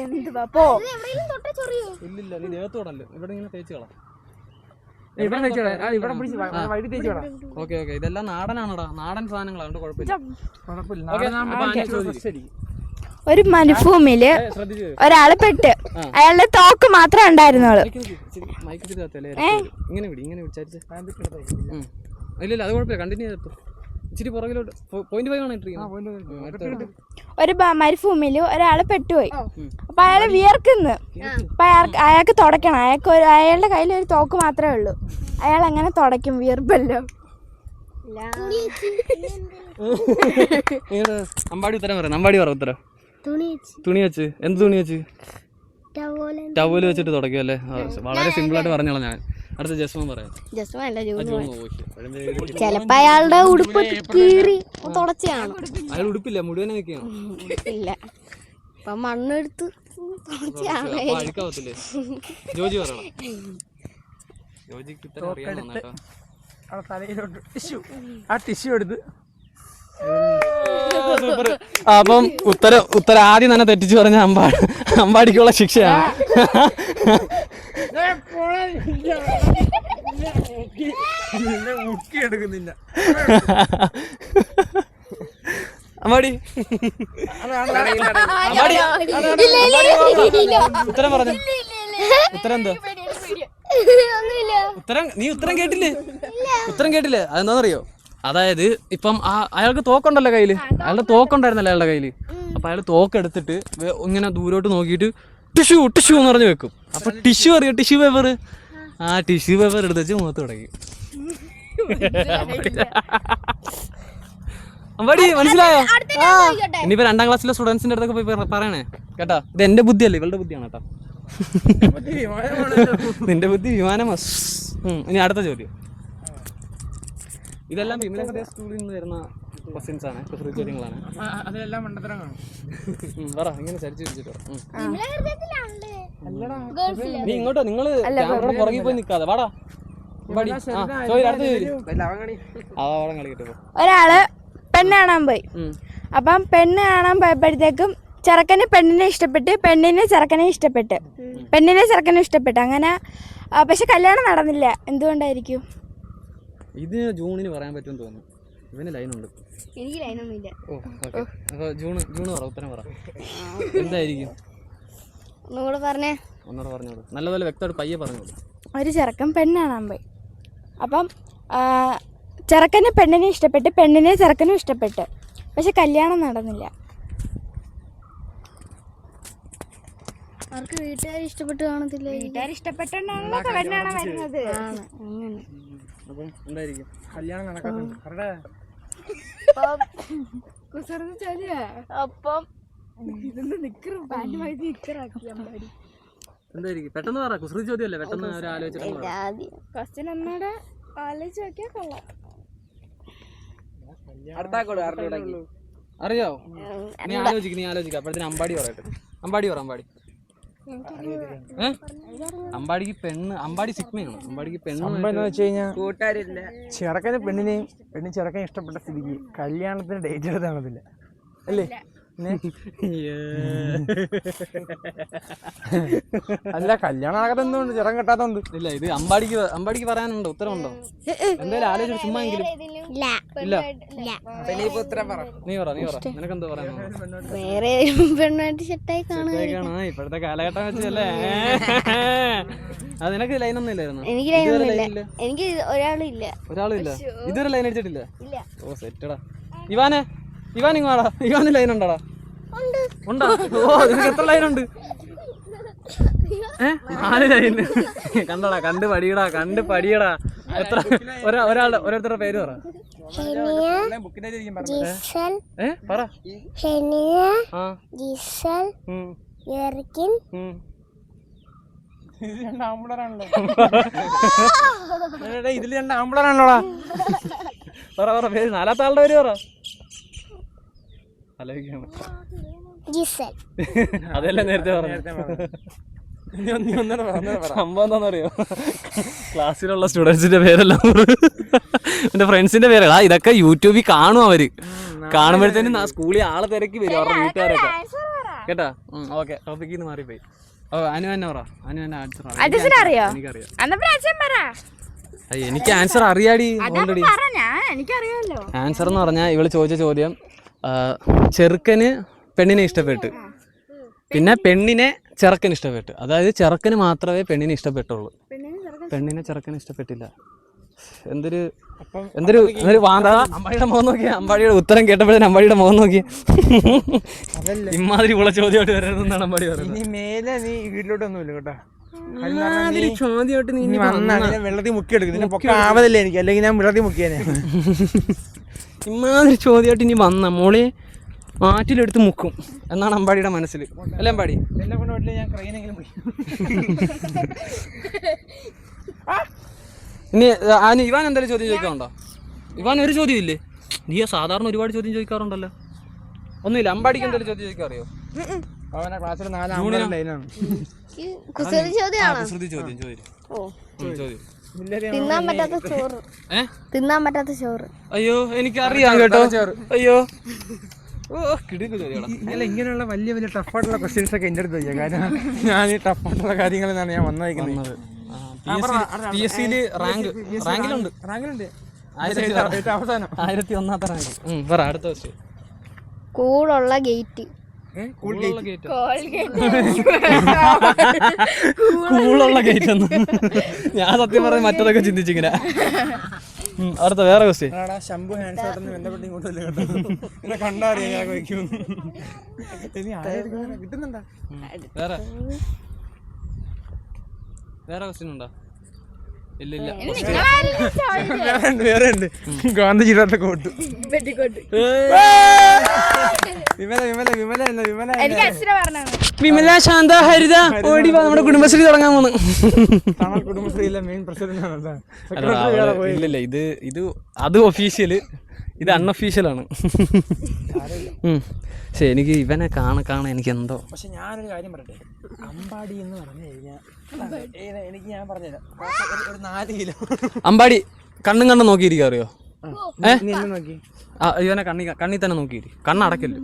ഇല്ലില്ല, നീ ദേഹത്തോടല്ലോ. ഇവിടെ ഇങ്ങനെ തേച്ചുകളാം. ഓക്കെ. ഇതെല്ലാം നാടനാണടാ, നാടൻ സാധനങ്ങളാണ്, കുഴപ്പമില്ല. ഒരു മരുഭൂമിയില് ഒരാള് പെട്ട്, അയാളുടെ തോക്ക് മാത്രമേ ഉണ്ടായിരുന്നുള്ളൂ. ഇല്ല അത് കുഴപ്പമില്ല, കണ്ടിന്യൂ ചെയ്തോ. ഇച്ചിരി പുറകിലോട്ട് പോയിന്റ് 5 ആണ് ഒരു മരുഭൂമിയില് ഒരാള് പെട്ടുപോയി. അപ്പൊ അയാള് വിയർക്കുന്നു. അപ്പൊ അയാൾക്ക് തുടയ്ക്കണം. അയാളുടെ കയ്യിൽ ഒരു തോക്ക് മാത്രമേ ഉള്ളൂ. അയാൾ എങ്ങനെ തുടയ്ക്കും? വിയർപ്പല്ലോ. അമ്പാടി ഉത്തരം പറയാം. അമ്പാടി പറ ഉത്തരം. തുണി വെച്ച്. എന്ത് തുണി വെച്ച്? ടവല് വെച്ചിട്ട് തുടയ്ക്കും അല്ലേ? വളരെ സിമ്പിൾ ആയിട്ട് പറഞ്ഞോളാം ഞാൻ. അടുത്ത ജസ്മോൻ പറയാം. ചെലപ്പോ അയാളുടെ ഉടുപ്പ് കീറി തുടച്ചാണ്. അയാൾ ഉടുപ്പില്ല, മുഴുവനെ വെക്കണം. ഇല്ല, ഇപ്പൊ മണ്ണെടുത്ത് അഴുക്കാവത്തില്ലേ? ജോജി പറയണം. ജോജിക്ക് ഉത്തരം അറിയാൻ ടിഷ്യൂ എടുത്ത്. അപ്പം ഉത്തരം ആദ്യം തന്നെ തെറ്റിച്ച് പറഞ്ഞ അമ്പാടിക്കുള്ള ശിക്ഷയാണ്. എടുക്കുന്നില്ല അമ്പാടി ഉത്തരം പറഞ്ഞു. ഉത്തരം എന്താ? നീ ഉത്തരം കേട്ടില്ലേ? അതെന്താണെന്നറിയോ? അതായത് ഇപ്പം അയാൾക്ക് തോക്കുണ്ടല്ലോ കയ്യില്. അയാളുടെ തോക്കുണ്ടായിരുന്നല്ലോ അയാളുടെ കയ്യില്. അപ്പൊ അയാൾ തോക്കെടുത്തിട്ട് ഇങ്ങനെ ദൂരോട്ട് നോക്കിയിട്ട് ടിഷ്യൂ എന്ന് പറഞ്ഞു വെക്കും. അപ്പൊ ടിഷ്യൂ അറിയോ? Tissue paper. ആ ടിഷ്യൂ പേപ്പർ എടുത്ത് വെച്ച് മുഖത്ത് തുടങ്ങി. അമ്പാടി മനസ്സിലായോ? ഇനിയിപ്പോ 2ാം ക്ലാസ്സിലെ സ്റ്റുഡൻസിന്റെ അടുത്തൊക്കെ പോയി പറയണേ കേട്ടാ. ഇത് എന്റെ ബുദ്ധിയല്ലേ, ഇവളുടെ ബുദ്ധിയാണ് കേട്ടാ. നിന്റെ ബുദ്ധി വിമാനം. ഇനി അടുത്ത ചോദ്യം. ഇതെല്ലാം വിമല സ്കൂളിൽ നിന്ന് വരുന്ന ക്വസ്റ്റ്യൻസ് ആണ്, ചോദ്യങ്ങളാണ്. അതിലെല്ലാം മണ്ടത്തരങ്ങളാണ്. പറ, ഇങ്ങനെ ചരിച്ചു വെച്ചിട്ടോ. നീ ഇങ്ങോട്ടോ, നിങ്ങള് ക്യാമറയുടെ പുറകിൽ പോയി നിക്കാതെ വാടാ. ഒരാള് പെണ്ണ് കാണാൻ പോയി. അപ്പം പെണ്ണ് കാണാൻ പോയപ്പോഴത്തേക്കും ചെറുക്കന് പെണ്ണിനെ ഇഷ്ടപ്പെട്ട്, പെണ്ണിന് ചെറുക്കനെ ഇഷ്ടപ്പെട്ട്, പെണ്ണിനെ ചെറുക്കനെ ഇഷ്ടപ്പെട്ട്. അങ്ങനെ പക്ഷെ കല്യാണം നടന്നില്ല. എന്തുകൊണ്ടായിരിക്കും? ഇത് ജൂണിന് പറയാൻ പറ്റുമെന്ന് തോന്നുന്നു. ഇവന് ലൈനുണ്ട്. എനിക്ക് ലൈനൊന്നുമില്ല. അപ്പൊ ജൂണ് പറ, ഉത്തരം പറ. എന്തായിരിക്കും? ഒന്നുകൂടെ പറഞ്ഞേ. ഒന്നുകൂടെ പറഞ്ഞോളൂ, നല്ലപോലെ വ്യക്തമായിട്ട് പയ്യെ പറഞ്ഞോളൂ. ഒരു ചെറുക്കൻ പെണ്ണ് കാണാൻ പോയി. അപ്പം ചെറുക്കന് പെണ്ണിനെ ഇഷ്ടപ്പെട്ട്, പെണ്ണിനെ ചെറുക്കനും ഇഷ്ടപ്പെട്ട്, പക്ഷെ കല്യാണം നടന്നില്ല. അവർക്ക് വീട്ടുകാർ ഇഷ്ടപ്പെട്ട് കാണത്തില്ല. വീട്ടുകാർ ഇഷ്ടപ്പെട്ടാണല്ലോ പെണ്ണാണ് വരുന്നത്. അപ്പം എന്തായിരിക്കും? കല്യാണം നടക്കാറുണ്ട്. അപ്പം എന്തായിരിക്കും പെട്ടെന്ന് പറ, കുസൃതി ചോദ്യമല്ലേ, പെട്ടെന്ന് ഒരു ആലോചിച്ചിട്ട് ആദ്യം ക്വസ്റ്റ്യൻ ഒന്നുകൂടെ ആലോചിച്ച് നോക്കിയാൽ കൊള്ളാം. അറിയാവോ? നീ ആലോചിക്ക അപ്പോഴത്തേന് അമ്പാടി പറയട്ടെ. അമ്പാടി പറ. അമ്പാടിക്ക് പെണ്ണ്, അമ്പാടി സിഗ്മയാണ്. അമ്പാടിക്ക് പെണ്ണ് വെച്ച് കഴിഞ്ഞാൽ കൂട്ടുകാരില്ല. ചെറുക്കന് പെണ്ണിനെയും പെണ്ണിന് ചെറുക്കനെ ഇഷ്ടപ്പെട്ട സ്ഥിതിക്ക് കല്യാണത്തിന് ഡേറ്റ് എടുത്ത് കാണത്തില്ല അല്ലേ? അല്ല കല്യാണം ആകാതെ എന്തുകൊണ്ട് ചെറുക്കൻ കെട്ടാത്തോണ്ട്? ഇല്ല, ഇത് അമ്പാടിക്ക് പറയാനുണ്ടോ? ഉത്തരവുണ്ടോ? എന്തായാലും ആലോചിച്ച് ചുമ്മാ എങ്കിലും. ഇല്ല, നീ പറ. നിനക്കെന്തോ പറയാൻ? വേറെ പെണ്ണായിട്ട് സെറ്റായി കാണുക. ഇപ്പോഴത്തെ കാലഘട്ടം വെച്ചല്ലേ. അത് നിനക്ക് ലൈനൊന്നും ഇല്ലായിരുന്നു? എനിക്ക് ലൈനൊന്നുമില്ല. എനിക്ക് ഒരാളും ഇല്ല. ഇതുവരെ ലൈൻ അടിച്ചിട്ടില്ല? ഓ സെറ്റടാ. ഇവാൻ ഇങ്ങ് വാടാ. ഇവാന് ലൈൻ ഉണ്ടോടാ? ഉണ്ടോ? ഓ നിനക്ക് എത്ര ലൈനുണ്ട്? 4 ലൈൻ. കണ്ടടാ, കണ്ട് പഠിയടാ. എത്ര ഓരോരുത്തരുടെ പേര് പറ. പറ. ഇതിൽ 2 ആമ്പിളറാണല്ലോടാ. പറ പേര്. 4ാമത്തെ ആളുടെ പേര് പറ. അതല്ലേ നേരത്തെ പറഞ്ഞു. സംഭവം എന്താണെന്നറിയോ? ക്ലാസ്സിലുള്ള സ്റ്റുഡൻസിന്റെ പേരെല്ലാം എന്റെ ഫ്രണ്ട്സിന്റെ പേരാ. ഇതൊക്കെ യൂട്യൂബിൽ കാണും. അവര് കാണുമ്പോഴത്തേനും സ്കൂളിൽ ആളെ തിരക്കി വരും അവരുടെ വീട്ടുകാരൊക്കെ. കേട്ടാ? ഓക്കെ, ടോപ്പിക്കിൽ നിന്ന് മാറിപ്പോയി. അനു തന്നെ പറ. അനു തന്നെ ആൻസർ അറിയോ? എനിക്കറിയാം. എനിക്ക് ആൻസർ അറിയാടി ഓൾറെഡി. എനിക്കറിയാമല്ലോ. ആൻസർ എന്ന് പറഞ്ഞാൽ ഇവള് ചോദിച്ച ചോദ്യം, ചെറുക്കന് പെണ്ണിനെ ഇഷ്ടപ്പെട്ടു, പിന്നെ പെണ്ണിനെ ചെറുക്കന് ഇഷ്ടപ്പെട്ടു. അതായത് ചെറുക്കന് മാത്രമേ പെണ്ണിനെ ഇഷ്ടപ്പെട്ടുള്ളൂ, പെണ്ണിനെ ചെറുക്കന് ഇഷ്ടപ്പെട്ടില്ല. എന്തൊരു വാന്ത. അമ്പാടിയുടെ മുഖം നോക്കിയ, അമ്പാടിയുടെ ഉത്തരം കേട്ടപ്പോഴേ അമ്പാടിയുടെ മുഖം നോക്കിയ. ഇമാതിരി ഉള്ള ചോദ്യമായിട്ട് വരരുതെന്നാണ് അമ്പാടി പറയുന്നത്. നീ മേലെ നീ വീട്ടിലോട്ടൊന്നുമില്ല കേട്ടോ. ചോദ്യമായിട്ട് നീ വെള്ളത്തിൽ മുക്കിയെടുക്കും. നിന്നെ പൊക്ക ആവതല്ലേ എനിക്ക്, അല്ലെങ്കിൽ ഞാൻ വെള്ളത്തിൽ മുക്കിയേനെ. ഇമാതിരി ചോദ്യമായിട്ട് ഇനി വന്ന മോളെ ആറ്റിലെടുത്ത് മുക്കും എന്നാണ് അമ്പാടിയുടെ മനസ്സിൽ. അല്ലേ അമ്പാടി? എന്നെ കൊണ്ട് വീട്ടിൽ ഞാൻ ക്രെയിനെങ്കിലും പോയി. ഇനി ഇവാൻ എന്തായാലും ചോദ്യം ചോദിക്കാറുണ്ടോ? ഇവാൻ ഒരു ചോദ്യം ഇല്ലേ? നീ സാധാരണ ഒരുപാട് ചോദ്യം ചോദിക്കാറുണ്ടല്ലോ. ഒന്നുമില്ല. അമ്പാടിക്ക് എന്തായാലും ചോദ്യം ചോദിക്കാറിയോ? അവനെ ക്ലാസ്സിൽ 4 ആമ്പിളർ ലൈനാണ്. കുസൃതി ചോദ്യമാണോ? ചോദ്യം. തിന്നാൻ പറ്റാത്ത ചോറ്. അയ്യോ എനിക്കറിയാം കേട്ടോ. അയ്യോ അല്ല, ഇങ്ങനെയുള്ള വലിയ ടഫായിട്ടുള്ള ക്വസ്റ്റ്യൻസ് ഒക്കെ എൻ്റെ അടുത്ത് ചോദിക്കാം. കാരണം ഞാൻ ഈ ടഫായിട്ടുള്ള കാര്യങ്ങളിൽ നിന്നാണ് ഞാൻ വന്നിരിക്കുന്നത്. PSCയില് റാങ്കിലുണ്ട്. 1001ാമത്തെ റാങ്ക്. പറ അടുത്ത ക്വസ്റ്റ്യൻ. കൂളുള്ള ഗേറ്റ്. കൂളുള്ള ഗേറ്റ് എന്ന് ഞാൻ സത്യം പറഞ്ഞ മറ്റതൊക്കെ ചിന്തിച്ചിങ്ങനെ. അടുത്ത വേറെ ക്വസ്റ്റ്യൻ. ശംഭു ഹാൻഡ് ഷോട്ടിന് ബന്ധപ്പെട്ട് ഇങ്ങോട്ടല്ലേ കേട്ടോ. എന്നെ കണ്ടറിയാം ഞാൻ വയ്ക്കും. കിട്ടുന്നുണ്ടോ? വേറെ ക്വസ്റ്റ്യൻ ഉണ്ടോ? ഇല്ല. വേറെ ഉണ്ട്. ഗാന്ധിജിയുടെ കോട്ട്. വിമല ശാന്ത ഹരിത ഓടി നമ്മുടെ കുടുംബശ്രീ തുടങ്ങാൻ പോണ്. കുടുംബശ്രീയിലെ മെയിൻ പ്രസിഡന്റ്. ഇല്ലല്ല, ഇത് അത് ഒഫീഷ്യല്, ഇത് അൺഒഫീഷ്യലാണ്. പക്ഷെ എനിക്ക് ഇവനെ കാണാൻ എനിക്ക് എന്തോ. പക്ഷെ ഞാനൊരു കാര്യം പറയട്ടെ, അമ്പാടി എന്ന് പറഞ്ഞു കഴിഞ്ഞാൽ എനിക്ക് ഞാൻ പറഞ്ഞുതരാം, ഒരു 4 കിലോ. അമ്പാടി കണ്ണും നോക്കിയിരിക്കാറിയോ? നോക്കി ഇവനെ കണ്ണി തന്നെ നോക്കിയിരി. കണ്ണടക്കല്ലോ.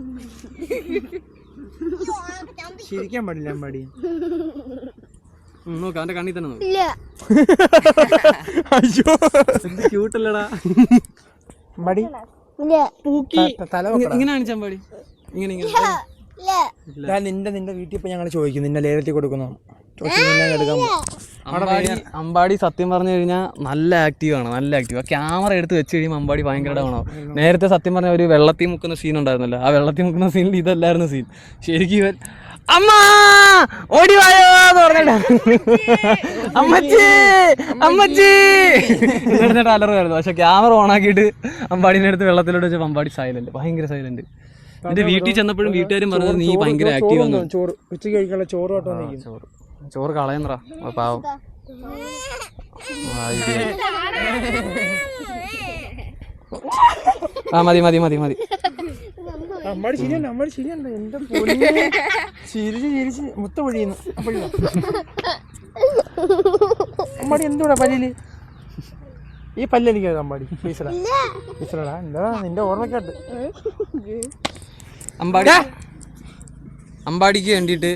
ശരിക്കാൻ പാടില്ല അമ്പാടി. നോക്ക്, അവന്റെ കണ്ണി തന്നെ നോക്കി. അയ്യോ ക്യൂട്ടല്ലടാ അമ്പാടി. ഇങ്ങനെ കാണിച്ച അമ്പാടി. ഇങ്ങനെ നിന്റെ വീട്ടിൽ ഇപ്പൊ ഞങ്ങൾ ചോദിക്കും, നിന്നെ ലേലത്തിൽ കൊടുക്കുന്നു. അമ്പാടി സത്യം പറഞ്ഞു കഴിഞ്ഞാൽ നല്ല ആക്റ്റീവാണ്, നല്ല ആക്റ്റീവ്. ആ ക്യാമറ എടുത്ത് വെച്ച് കഴിയുമ്പോൾ അമ്പാടി ഭയങ്കര ഡൗൺ ആവും. നേരത്തെ സത്യം പറഞ്ഞ ഒരു വെള്ളത്തിൽ മുക്കുന്ന സീൻ ഉണ്ടായിരുന്നല്ലോ, ആ വെള്ളത്തിൽ മുക്കുന്ന സീനിൽ ഇതല്ലായിരുന്നു സീൻ. ശരിക്കും ഇവൻ അമ്മ ഓടി വായോ എന്ന് പറഞ്ഞിട്ട് അമ്മച്ചി എന്നിട്ട് അലറുമായിരുന്നു. പക്ഷെ ക്യാമറ ഓണാക്കിയിട്ട് അമ്പാടിനെ അടുത്ത് വെള്ളത്തിലോട്ട് വെച്ചപ്പോൾ അമ്പാടി സൈലന്റ്, ഭയങ്കര സൈലന്റ്. എന്റെ വീട്ടിൽ ചെന്നപ്പോഴും വീട്ടുകാരും പറഞ്ഞത് നീ ഭയങ്കര ആക്റ്റീവ് ആണ്. ചോറ് ഉച്ചയ്ക്ക് കഴിക്കാനുള്ള ചോറ്. ചോറ് കളയുന്നറാ പാവം. ആ മതി മതി മതി മതി. അമ്പാടി ശരിയല്ല, അമ്പാടി ശരിയല്ല. എന്റെ പൊന്നെ ചിരിച്ച് ചിരിച്ച് മുത്ത പൊഴിയുന്നു. അമ്പാടി എന്തുകൂടാ പല്ലില്? ഈ പല്ല് എനിക്ക് അമ്പാടി ടീച്ചറാ എന്താ നിന്റെ ഓർമ്മക്കാട്ട്. അമ്പാടിക്ക് വേണ്ടിയിട്ട്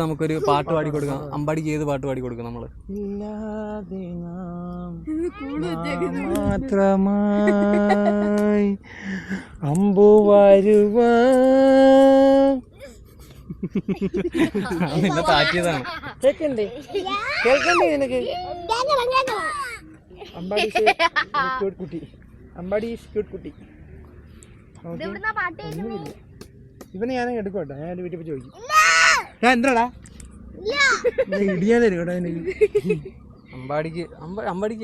നമുക്കൊരു പാട്ട് പാടി കൊടുക്കാം. അമ്പാടിക്ക് ഏത് പാട്ട് പാടി കൊടുക്കും നമ്മള്? ഇല്ലാതെ നാം മാത്രമായി അമ്പു വരുവാ. നിന്നെ താക്കിയതാണ്. കേക്കണ്ടേ നിനക്ക്? അമ്പാടി ക്യൂട്ട് കുട്ടി, അമ്പാടി ക്യൂട്ട് കുട്ടി. ഇവനെ ഞാൻ എടുക്കും കേട്ടോ. ഞാൻ വീട്ടിൽ പോയി ചോദിക്കും. ഞാൻ എന്താടാ ഇടിയാൻ തരും കേട്ടോ. അമ്പാടിക്ക്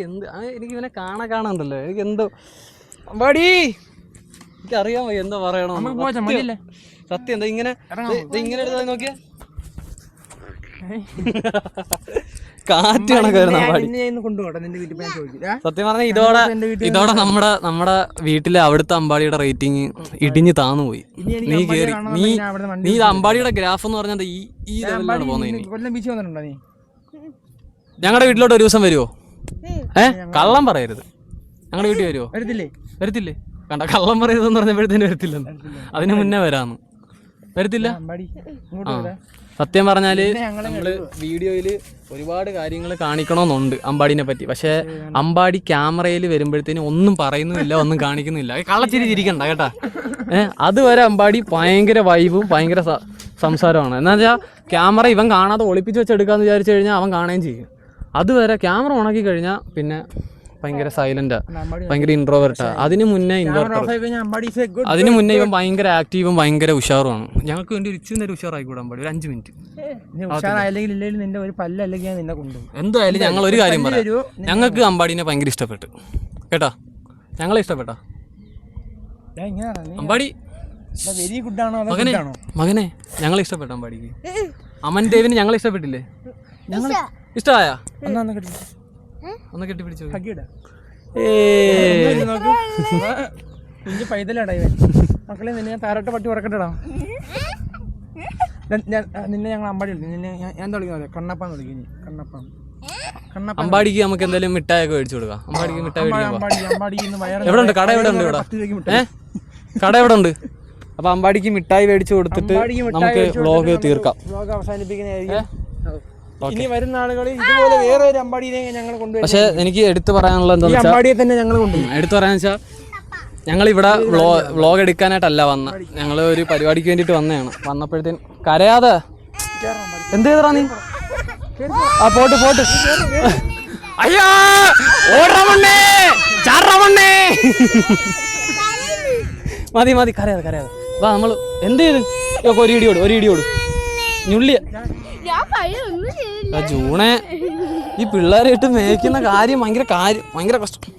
എന്ത് എനിക്ക് ഇവനെ കാണാണ്ടല്ലോ. എനിക്ക് എന്തോ അമ്പാടി എനിക്കറിയാൻ വയ്യ എന്താ പറയണോ. സത്യം എന്താ ഇങ്ങനെ എടുത്താൽ നോക്കിയാ കാറ്റ് കണക്കായിരുന്നു അമ്പാടി. സത്യം പറഞ്ഞാൽ ഇതോടെ നമ്മുടെ വീട്ടിലെ അവിടുത്തെ അമ്പാടിയുടെ റേറ്റിംഗ് ഇടിഞ്ഞ് താന്നു പോയി. നീ അമ്പാടിയുടെ ഗ്രാഫ് എന്ന് പറഞ്ഞാൽ ഈ ലെവലിലാണ് പോകുന്നത്. ഞങ്ങളുടെ വീട്ടിലോട്ട് ഒരു ദിവസം വരുമോ? കള്ളം പറയരുത്. ഞങ്ങളുടെ വീട്ടിൽ വരുമോ? വരത്തില്ലേ? കണ്ട കള്ളം പറയരുതെന്ന് പറഞ്ഞപ്പോഴത്തേനും വരത്തില്ലെന്ന്. അതിന് മുന്നേ വരാന്ന്. വരത്തില്ല. സത്യം പറഞ്ഞാല് നമ്മള് വീഡിയോയില് ഒരുപാട് കാര്യങ്ങൾ കാണിക്കണമെന്നുണ്ട് അമ്പാടിനെ പറ്റി. പക്ഷെ അമ്പാടി ക്യാമറയിൽ വരുമ്പോഴത്തേനും ഒന്നും പറയുന്നില്ല, ഒന്നും കാണിക്കുന്നില്ല. കള്ളച്ചിരി ചിരിക്കണ്ട കേട്ടാ. അതുവരെ അമ്പാടി ഭയങ്കര വൈബും ഭയങ്കര സംസാരമാണ്. എന്നാ വെച്ചാൽ ക്യാമറ ഇവൻ കാണാതെ ഒളിപ്പിച്ച് വെച്ചെടുക്കാന്ന് വിചാരിച്ചു കഴിഞ്ഞാൽ അവൻ കാണുകയും ചെയ്യും. അതുവരെ ക്യാമറ ഉണക്കി കഴിഞ്ഞാൽ പിന്നെ ഭയങ്കര സൈലന്റാ, ഭയങ്കര ഇൻട്രോവേർട്ടാ. അതിന് മുന്നേ ഇവൻ ഭയങ്കര ആക്റ്റീവും ഭയങ്കര ഉഷാറുമാണ്. ഞങ്ങൾക്ക് വേണ്ടി ഇച്ചിരി നേരം ഉഷാറായിക്കൂടാ അമ്പാടി, ഒരു 5 മിനിറ്റ്. എന്തായാലും ഞങ്ങൾ ഒരു കാര്യം പറയാം, ഞങ്ങൾക്ക് അമ്പാടിനെ ഭയങ്കര ഇഷ്ടപ്പെട്ടു കേട്ടാ. ഞങ്ങളെ ഇഷ്ടപ്പെട്ടാ അമ്പാടി? മകനെ ഞങ്ങളെ ഇഷ്ടപ്പെട്ട അമ്പാടിക്ക്? അമൻ ദേവിന് ഞങ്ങളെ ഇഷ്ടപ്പെട്ടില്ലേ? ഞങ്ങൾ ഇഷ്ടമായ ഒന്ന് കെട്ടിപ്പിടിച്ചു. കുഞ്ഞു പൈതലാടാ ഇവൻ. മക്കളെ നിന്നെ ഞാൻ താരട്ട പട്ടി ഉറക്കട്ടടാ. നിന്നെ ഞങ്ങൾ അമ്പാടി വിളിക്കും. നിന്നെ ഞാൻ വിളിക്കുന്നത് കണ്ണപ്പാന്ന് വിളിക്കും. കണ്ണപ്പ. അമ്പാടിക്ക് നമുക്ക് എന്തെങ്കിലും മിഠായൊക്കെ മേടിച്ചു കൊടുക്കാം. അമ്പാടിക്ക് മിഠായി എവിടെ ഉണ്ട്? കട എവിടെ ഉണ്ട്? ഇവിടെ കട എവിടെ ഉണ്ട്? അപ്പൊ അമ്പാടിക്ക് മിഠായി മേടിച്ചു കൊടുത്തിട്ട് നമുക്ക് വ്ലോഗ് തീർക്കാം. വ്ലോഗ് അവസാനിപ്പിക്കുന്നതായിരിക്കും. ഇനി വരുന്ന ആളുകളിൽ ഇതുപോലെ വേറെ ഒരു അമ്പാടിയെ ഞങ്ങൾ കൊണ്ടുവരും. പക്ഷെ എനിക്ക് എടുത്തു പറയാനുള്ള എന്താ അമ്പാടിയെ തന്നെ ഞങ്ങൾ കൊണ്ടുവരും. എടുത്തു പറയാന്ന് വെച്ചാൽ ഞങ്ങളിവിടെ വ്ലോഗ് എടുക്കാനായിട്ടല്ല വന്ന, ഞങ്ങൾ ഒരു പരിപാടിക്ക് വേണ്ടിയിട്ട് വന്നതാണ്. വന്നപ്പോഴത്തേന് കരയാതെ എന്ത് ചെയ്തറാ നീ? ആ പോട്ട് അയ്യോ മതി കരയാതെ വാ. നമ്മൾ എന്ത് ചെയ്ത് ഒരു ഇടിയോട് ഞുള്ളിയ ജൂണെ ഈ പിള്ളേരായിട്ട് മേയ്ക്കുന്ന കാര്യം ഭയങ്കര കഷ്ടം.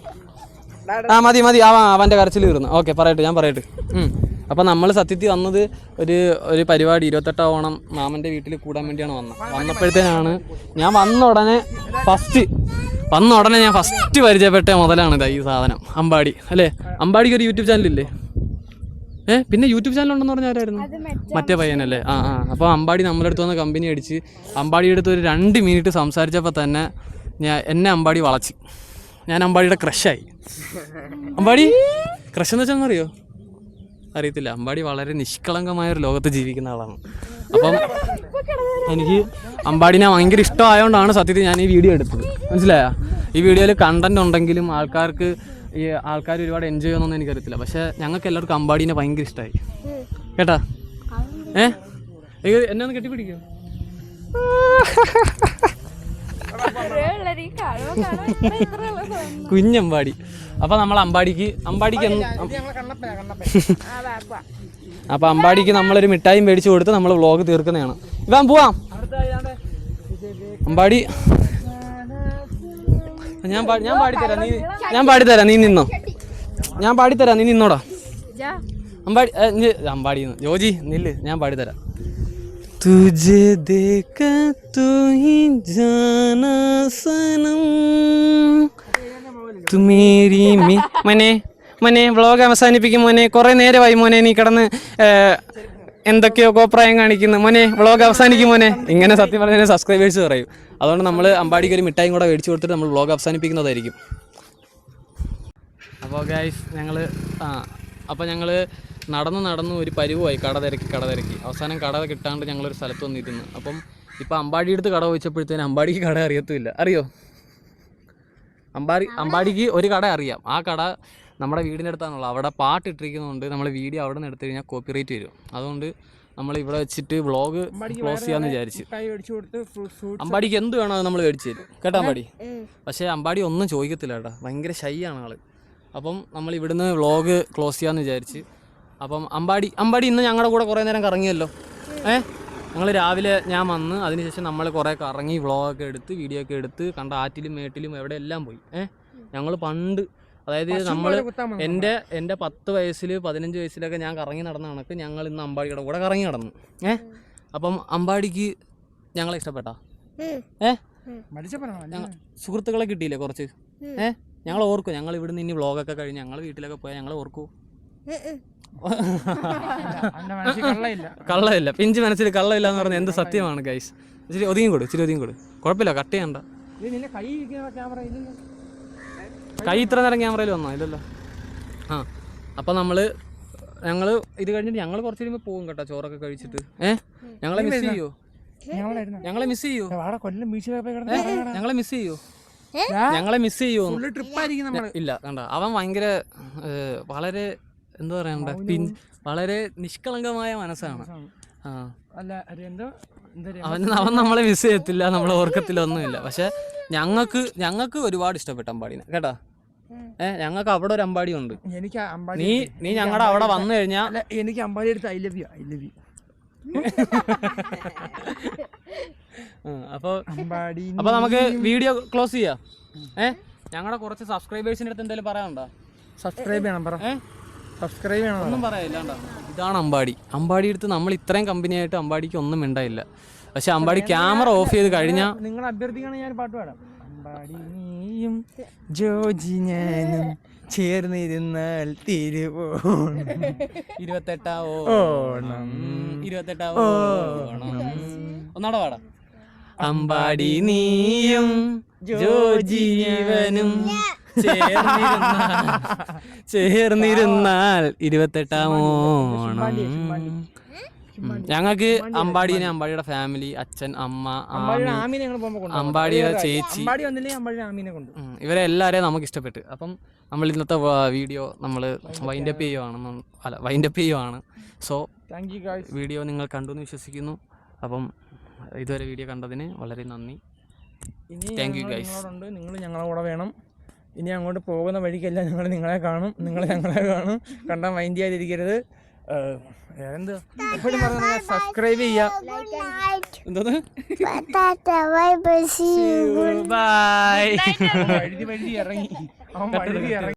ആ മതി അവൻ്റെ കരച്ചിൽ തീർന്നു. ഓക്കെ ഞാൻ പറയട്ടെ. അപ്പം നമ്മൾ സത്യത്തിൽ വന്നത് ഒരു പരിപാടി 28 ഓണം മാമൻ്റെ വീട്ടിൽ കൂടാൻ വേണ്ടിയാണ് വന്നപ്പോഴത്തേനാണ് ഞാൻ വന്ന ഉടനെ ഞാൻ ഫസ്റ്റ് പരിചയപ്പെട്ട മുതലാണ് ഈ സാധനം അമ്പാടി. അല്ലേ? അമ്പാടിക്ക് ഒരു യൂട്യൂബ് ചാനലില്ലേ? പിന്നെ യൂട്യൂബ് ചാനൽ ഉണ്ടെന്ന് പറഞ്ഞ ആരായിരുന്നു? മറ്റേ പയ്യനല്ലേ? അപ്പോൾ അമ്പാടി നമ്മുടെ അടുത്ത് വന്ന് കമ്പനി അടിച്ച് അമ്പാടിയുടെ അടുത്ത് ഒരു 2 മിനിറ്റ് സംസാരിച്ചപ്പോൾ തന്നെ എന്നെ അമ്പാടി വളച്ച്. ഞാൻ അമ്പാടിയുടെ ക്രഷായി. അമ്പാടി ക്രഷ് എന്ന് വെച്ചാൽ അറിയോ? അറിയത്തില്ല. അമ്പാടി വളരെ നിഷ്കളങ്കമായൊരു ലോകത്ത് ജീവിക്കുന്ന ആളാണ്. അപ്പം എനിക്ക് അമ്പാടിനെ ഭയങ്കര ഇഷ്ടമായതുകൊണ്ടാണ് സത്യത്തിൽ ഞാൻ ഈ വീഡിയോ എടുത്തത്. മനസ്സിലായോ? ഈ വീഡിയോയിൽ കണ്ടന്റ് ഉണ്ടെങ്കിലും ആൾക്കാർ ഒരുപാട് എൻജോയ് ചെയ്യുമെന്നൊന്നും എനിക്കറിയത്തില്ല. പക്ഷെ ഞങ്ങൾക്ക് എല്ലാവർക്കും അമ്പാടിനെ ഭയങ്കര ഇഷ്ടമായി കേട്ടാ. എന്നെ ഒന്ന് കെട്ടിപ്പിടിക്കോ? കുഞ്ഞമ്പാടി. അപ്പൊ നമ്മൾ അമ്പാടിക്ക് അപ്പൊ അമ്പാടിക്ക് നമ്മളൊരു മിഠായും മേടിച്ചു കൊടുത്ത് നമ്മൾ വ്ലോഗ് തീർക്കുന്നതാണ്. ഇവാൻ പോവാം. അമ്പാടി ഞാൻ പാടിത്തരാം നീ നിന്നോ. ഞാൻ പാടിത്തരാം നീ നിന്നോടാ. അമ്പാടി ജോജി നില്ല്, ഞാൻ പാടിത്തരാം. तुझे देखा तू ही जाना सनम तू मेरी മോനെ മോനെ വ്ളോഗ് അവസാനിപ്പിക്കും മോനെ. കുറേ നേരമായി മോനെ നീ കിടന്ന് എന്തൊക്കെയോ കോപ്രായം കാണിക്കുന്നു മോനെ. വ്ളോഗ് അവസാനിക്കും മോനെ. ഇങ്ങനെ സത്യം പറഞ്ഞാൽ സബ്സ്ക്രൈബേഴ്സ് പറയും. അതുകൊണ്ട് നമ്മൾ അമ്പാടിക്ക് ഒരു മിഠായും കൂടെ മേടിച്ചു കൊടുത്തിട്ട് നമ്മൾ വ്ളോഗ് അവസാനിപ്പിക്കുന്നതായിരിക്കും. അപ്പോൾ ഗൈസ് ഞങ്ങൾ നടന്ന് ഒരു പരുവായി. കട തിരക്കി അവസാനം കട കിട്ടാണ്ട് ഞങ്ങളൊരു സ്ഥലത്ത് വന്നിരുന്നു. അപ്പം ഇപ്പം അമ്പാടിയെടുത്ത് കട വെച്ചപ്പോഴത്തേനും അമ്പാടിക്ക് കട അറിയത്തുമില്ല. അറിയോ? അമ്പാടിക്ക് ഒരു കട അറിയാം. ആ കട നമ്മുടെ വീടിൻ്റെ അടുത്താണുള്ളത്. അവിടെ പാട്ടിട്ടിരിക്കുന്നതുകൊണ്ട് നമ്മൾ വീഡിയോ അവിടെ നിന്ന് എടുത്തു കഴിഞ്ഞാൽ കോപ്പിറൈറ്റ് വരും. അതുകൊണ്ട് നമ്മൾ ഇവിടെ വെച്ചിട്ട് വ്ളോഗ് ക്ലോസ് ചെയ്യാമെന്ന് വിചാരിച്ചു. അമ്പാടിക്ക് എന്ത് വേണോ അത് നമ്മൾ മേടിച്ചു തരും കേട്ടോ അമ്പാടി. പക്ഷേ അമ്പാടി ഒന്നും ചോദിക്കത്തില്ല കേട്ടോ, ഭയങ്കര ഷൈ ആണ് ആള്. അപ്പം നമ്മൾ ഇവിടുന്ന് വ്ളോഗ് ക്ലോസ് ചെയ്യാമെന്ന് വിചാരിച്ച്. അപ്പം അമ്പാടി ഇന്ന് ഞങ്ങളുടെ കൂടെ കുറേ നേരം കറങ്ങിയല്ലോ. ഞങ്ങൾ രാവിലെ ഞാൻ വന്ന് അതിനുശേഷം നമ്മൾ കുറേ കറങ്ങി വ്ളോഗൊക്കെ എടുത്ത് വീഡിയോ ഒക്കെ എടുത്ത് കണ്ട ആറ്റിലും മേട്ടിലും എവിടെ എല്ലാം പോയി. ഞങ്ങൾ പണ്ട് അതായത് നമ്മൾ എൻ്റെ 10 വയസ്സിൽ 15 വയസ്സിലൊക്കെ ഞാൻ കറങ്ങി നടന്ന കണക്ക് ഞങ്ങൾ ഇന്ന് അമ്പാടിയുടെ കൂടെ കറങ്ങി നടന്നു. അപ്പം അമ്പാടിക്ക് ഞങ്ങളെ ഇഷ്ടപ്പെട്ടാ? സുഹൃത്തുക്കളെ കിട്ടിയില്ലേ കുറച്ച്? ഞങ്ങൾ ഓർക്കും. ഞങ്ങൾ ഇവിടുന്ന് ഇനി വ്ളോഗൊക്കെ കഴിഞ്ഞ് ഞങ്ങൾ വീട്ടിലൊക്കെ പോയാൽ ഞങ്ങൾ ഓർക്കൂ. കള്ളമില്ല, പിഞ്ച് മനസ്സിൽ കള്ളമില്ല എന്ന് പറഞ്ഞാൽ എന്ത് സത്യമാണ് ഗൈസ്. ഇച്ചിരി ഒതുങ്ങി കൊടു. കുഴപ്പമില്ല, കട്ട് ചെയ്യണ്ട. കൈ ഇത്ര നേരം ക്യാമറയിൽ വന്നോ? ഇല്ലല്ലോ. അപ്പം ഞങ്ങൾ ഇത് കഴിഞ്ഞിട്ട് ഞങ്ങൾ കുറച്ച് കഴിയുമ്പോൾ പോകും കേട്ടോ, ചോറൊക്കെ കഴിച്ചിട്ട്. ഞങ്ങളെ മിസ് ചെയ്യോ? ഞങ്ങളെ മിസ് ചെയ്യോ? ഇല്ല കണ്ട, അവൻ ഭയങ്കര വളരെ എന്താ പറയണ്ട, വളരെ നിഷ്കളങ്കമായ മനസ്സാണ്. അവൻ നമ്മളെ മിസ് ചെയ്യത്തില്ല, നമ്മളെ ഓർക്കത്തില്ല, ഒന്നുമില്ല. പക്ഷെ ഞങ്ങൾക്ക് ഒരുപാട് ഇഷ്ടപ്പെട്ട അമ്പാടിനെ കേട്ടാ. ഞങ്ങൾക്ക് അവിടെ ഒരു അമ്പാടി ഉണ്ട്. നീ ഞങ്ങളുടെ അവിടെ വന്നു കഴിഞ്ഞാൽ എനിക്ക് അമ്പാടി എടുത്ത് ഐ ലവ് യു. അപ്പൊ നമുക്ക് വീഡിയോ ക്ലോസ് ചെയ്യാം. ഞങ്ങളുടെ കുറച്ച് സബ്സ്ക്രൈബേഴ്സിന്റെ അടുത്ത് എന്തെങ്കിലും പറയാനുണ്ടോ? സബ്സ്ക്രൈബ് ചെയ്യണം. ഒന്നും പറയാനില്ല. ഇതാണ് അമ്പാടി എടുത്ത് നമ്മൾ ഇത്രയും കമ്പനിയായിട്ട് അമ്പാടിക്ക് ഒന്നും മിണ്ടായില്ല. പക്ഷെ അമ്പാടി ക്യാമറ ഓഫ് ചെയ്ത് കഴിഞ്ഞാൽ നിങ്ങൾ അഭ്യർത്ഥിക്കണം, ഞാൻ പാട്ട് പാടാം. അമ്പാടി നീയും ജോജി ഞാനും ചേർന്നിരുന്നാൽ തിരുവോണം 28 ഓണം ഒന്നാടെ പാടാം. അമ്പാടി നീയും ജോജീവനും ചേർന്നിരുന്നാൽ 28 ഓണം. ഞങ്ങൾക്ക് അമ്പാടിയുടെ ഫാമിലി, അച്ഛൻ, അമ്മ, അമ്പാടിയുടെ ചേച്ചി, ഇവരെ എല്ലാവരെയും നമുക്ക് ഇഷ്ടപ്പെട്ട്. അപ്പം നമ്മൾ ഇന്നത്തെ വീഡിയോ നമ്മൾ വൈൻഡപ്പ് ചെയ്യുവാണ്. സോ വീഡിയോ നിങ്ങൾ കണ്ടു എന്ന് വിശ്വസിക്കുന്നു. അപ്പം ഇതുവരെ വീഡിയോ കണ്ടതിന് വളരെ നന്ദി. Thank you guys. നിങ്ങൾ ഞങ്ങളെ കൂടെ വേണം. ഇനി അങ്ങോട്ട് പോകുന്ന വഴിക്കെല്ലാം ഞങ്ങൾ നിങ്ങളെ കാണും, നിങ്ങൾ ഞങ്ങളെ കാണും. കണ്ടാൽ മൈൻഡ് ചെയ്യാതിരിക്കരുത്. എപ്പോഴും പറഞ്ഞ സബ്സ്ക്രൈബ് ചെയ്യാം. എന്തോന്ന് ബൈ. വഴുതി ഇറങ്ങി.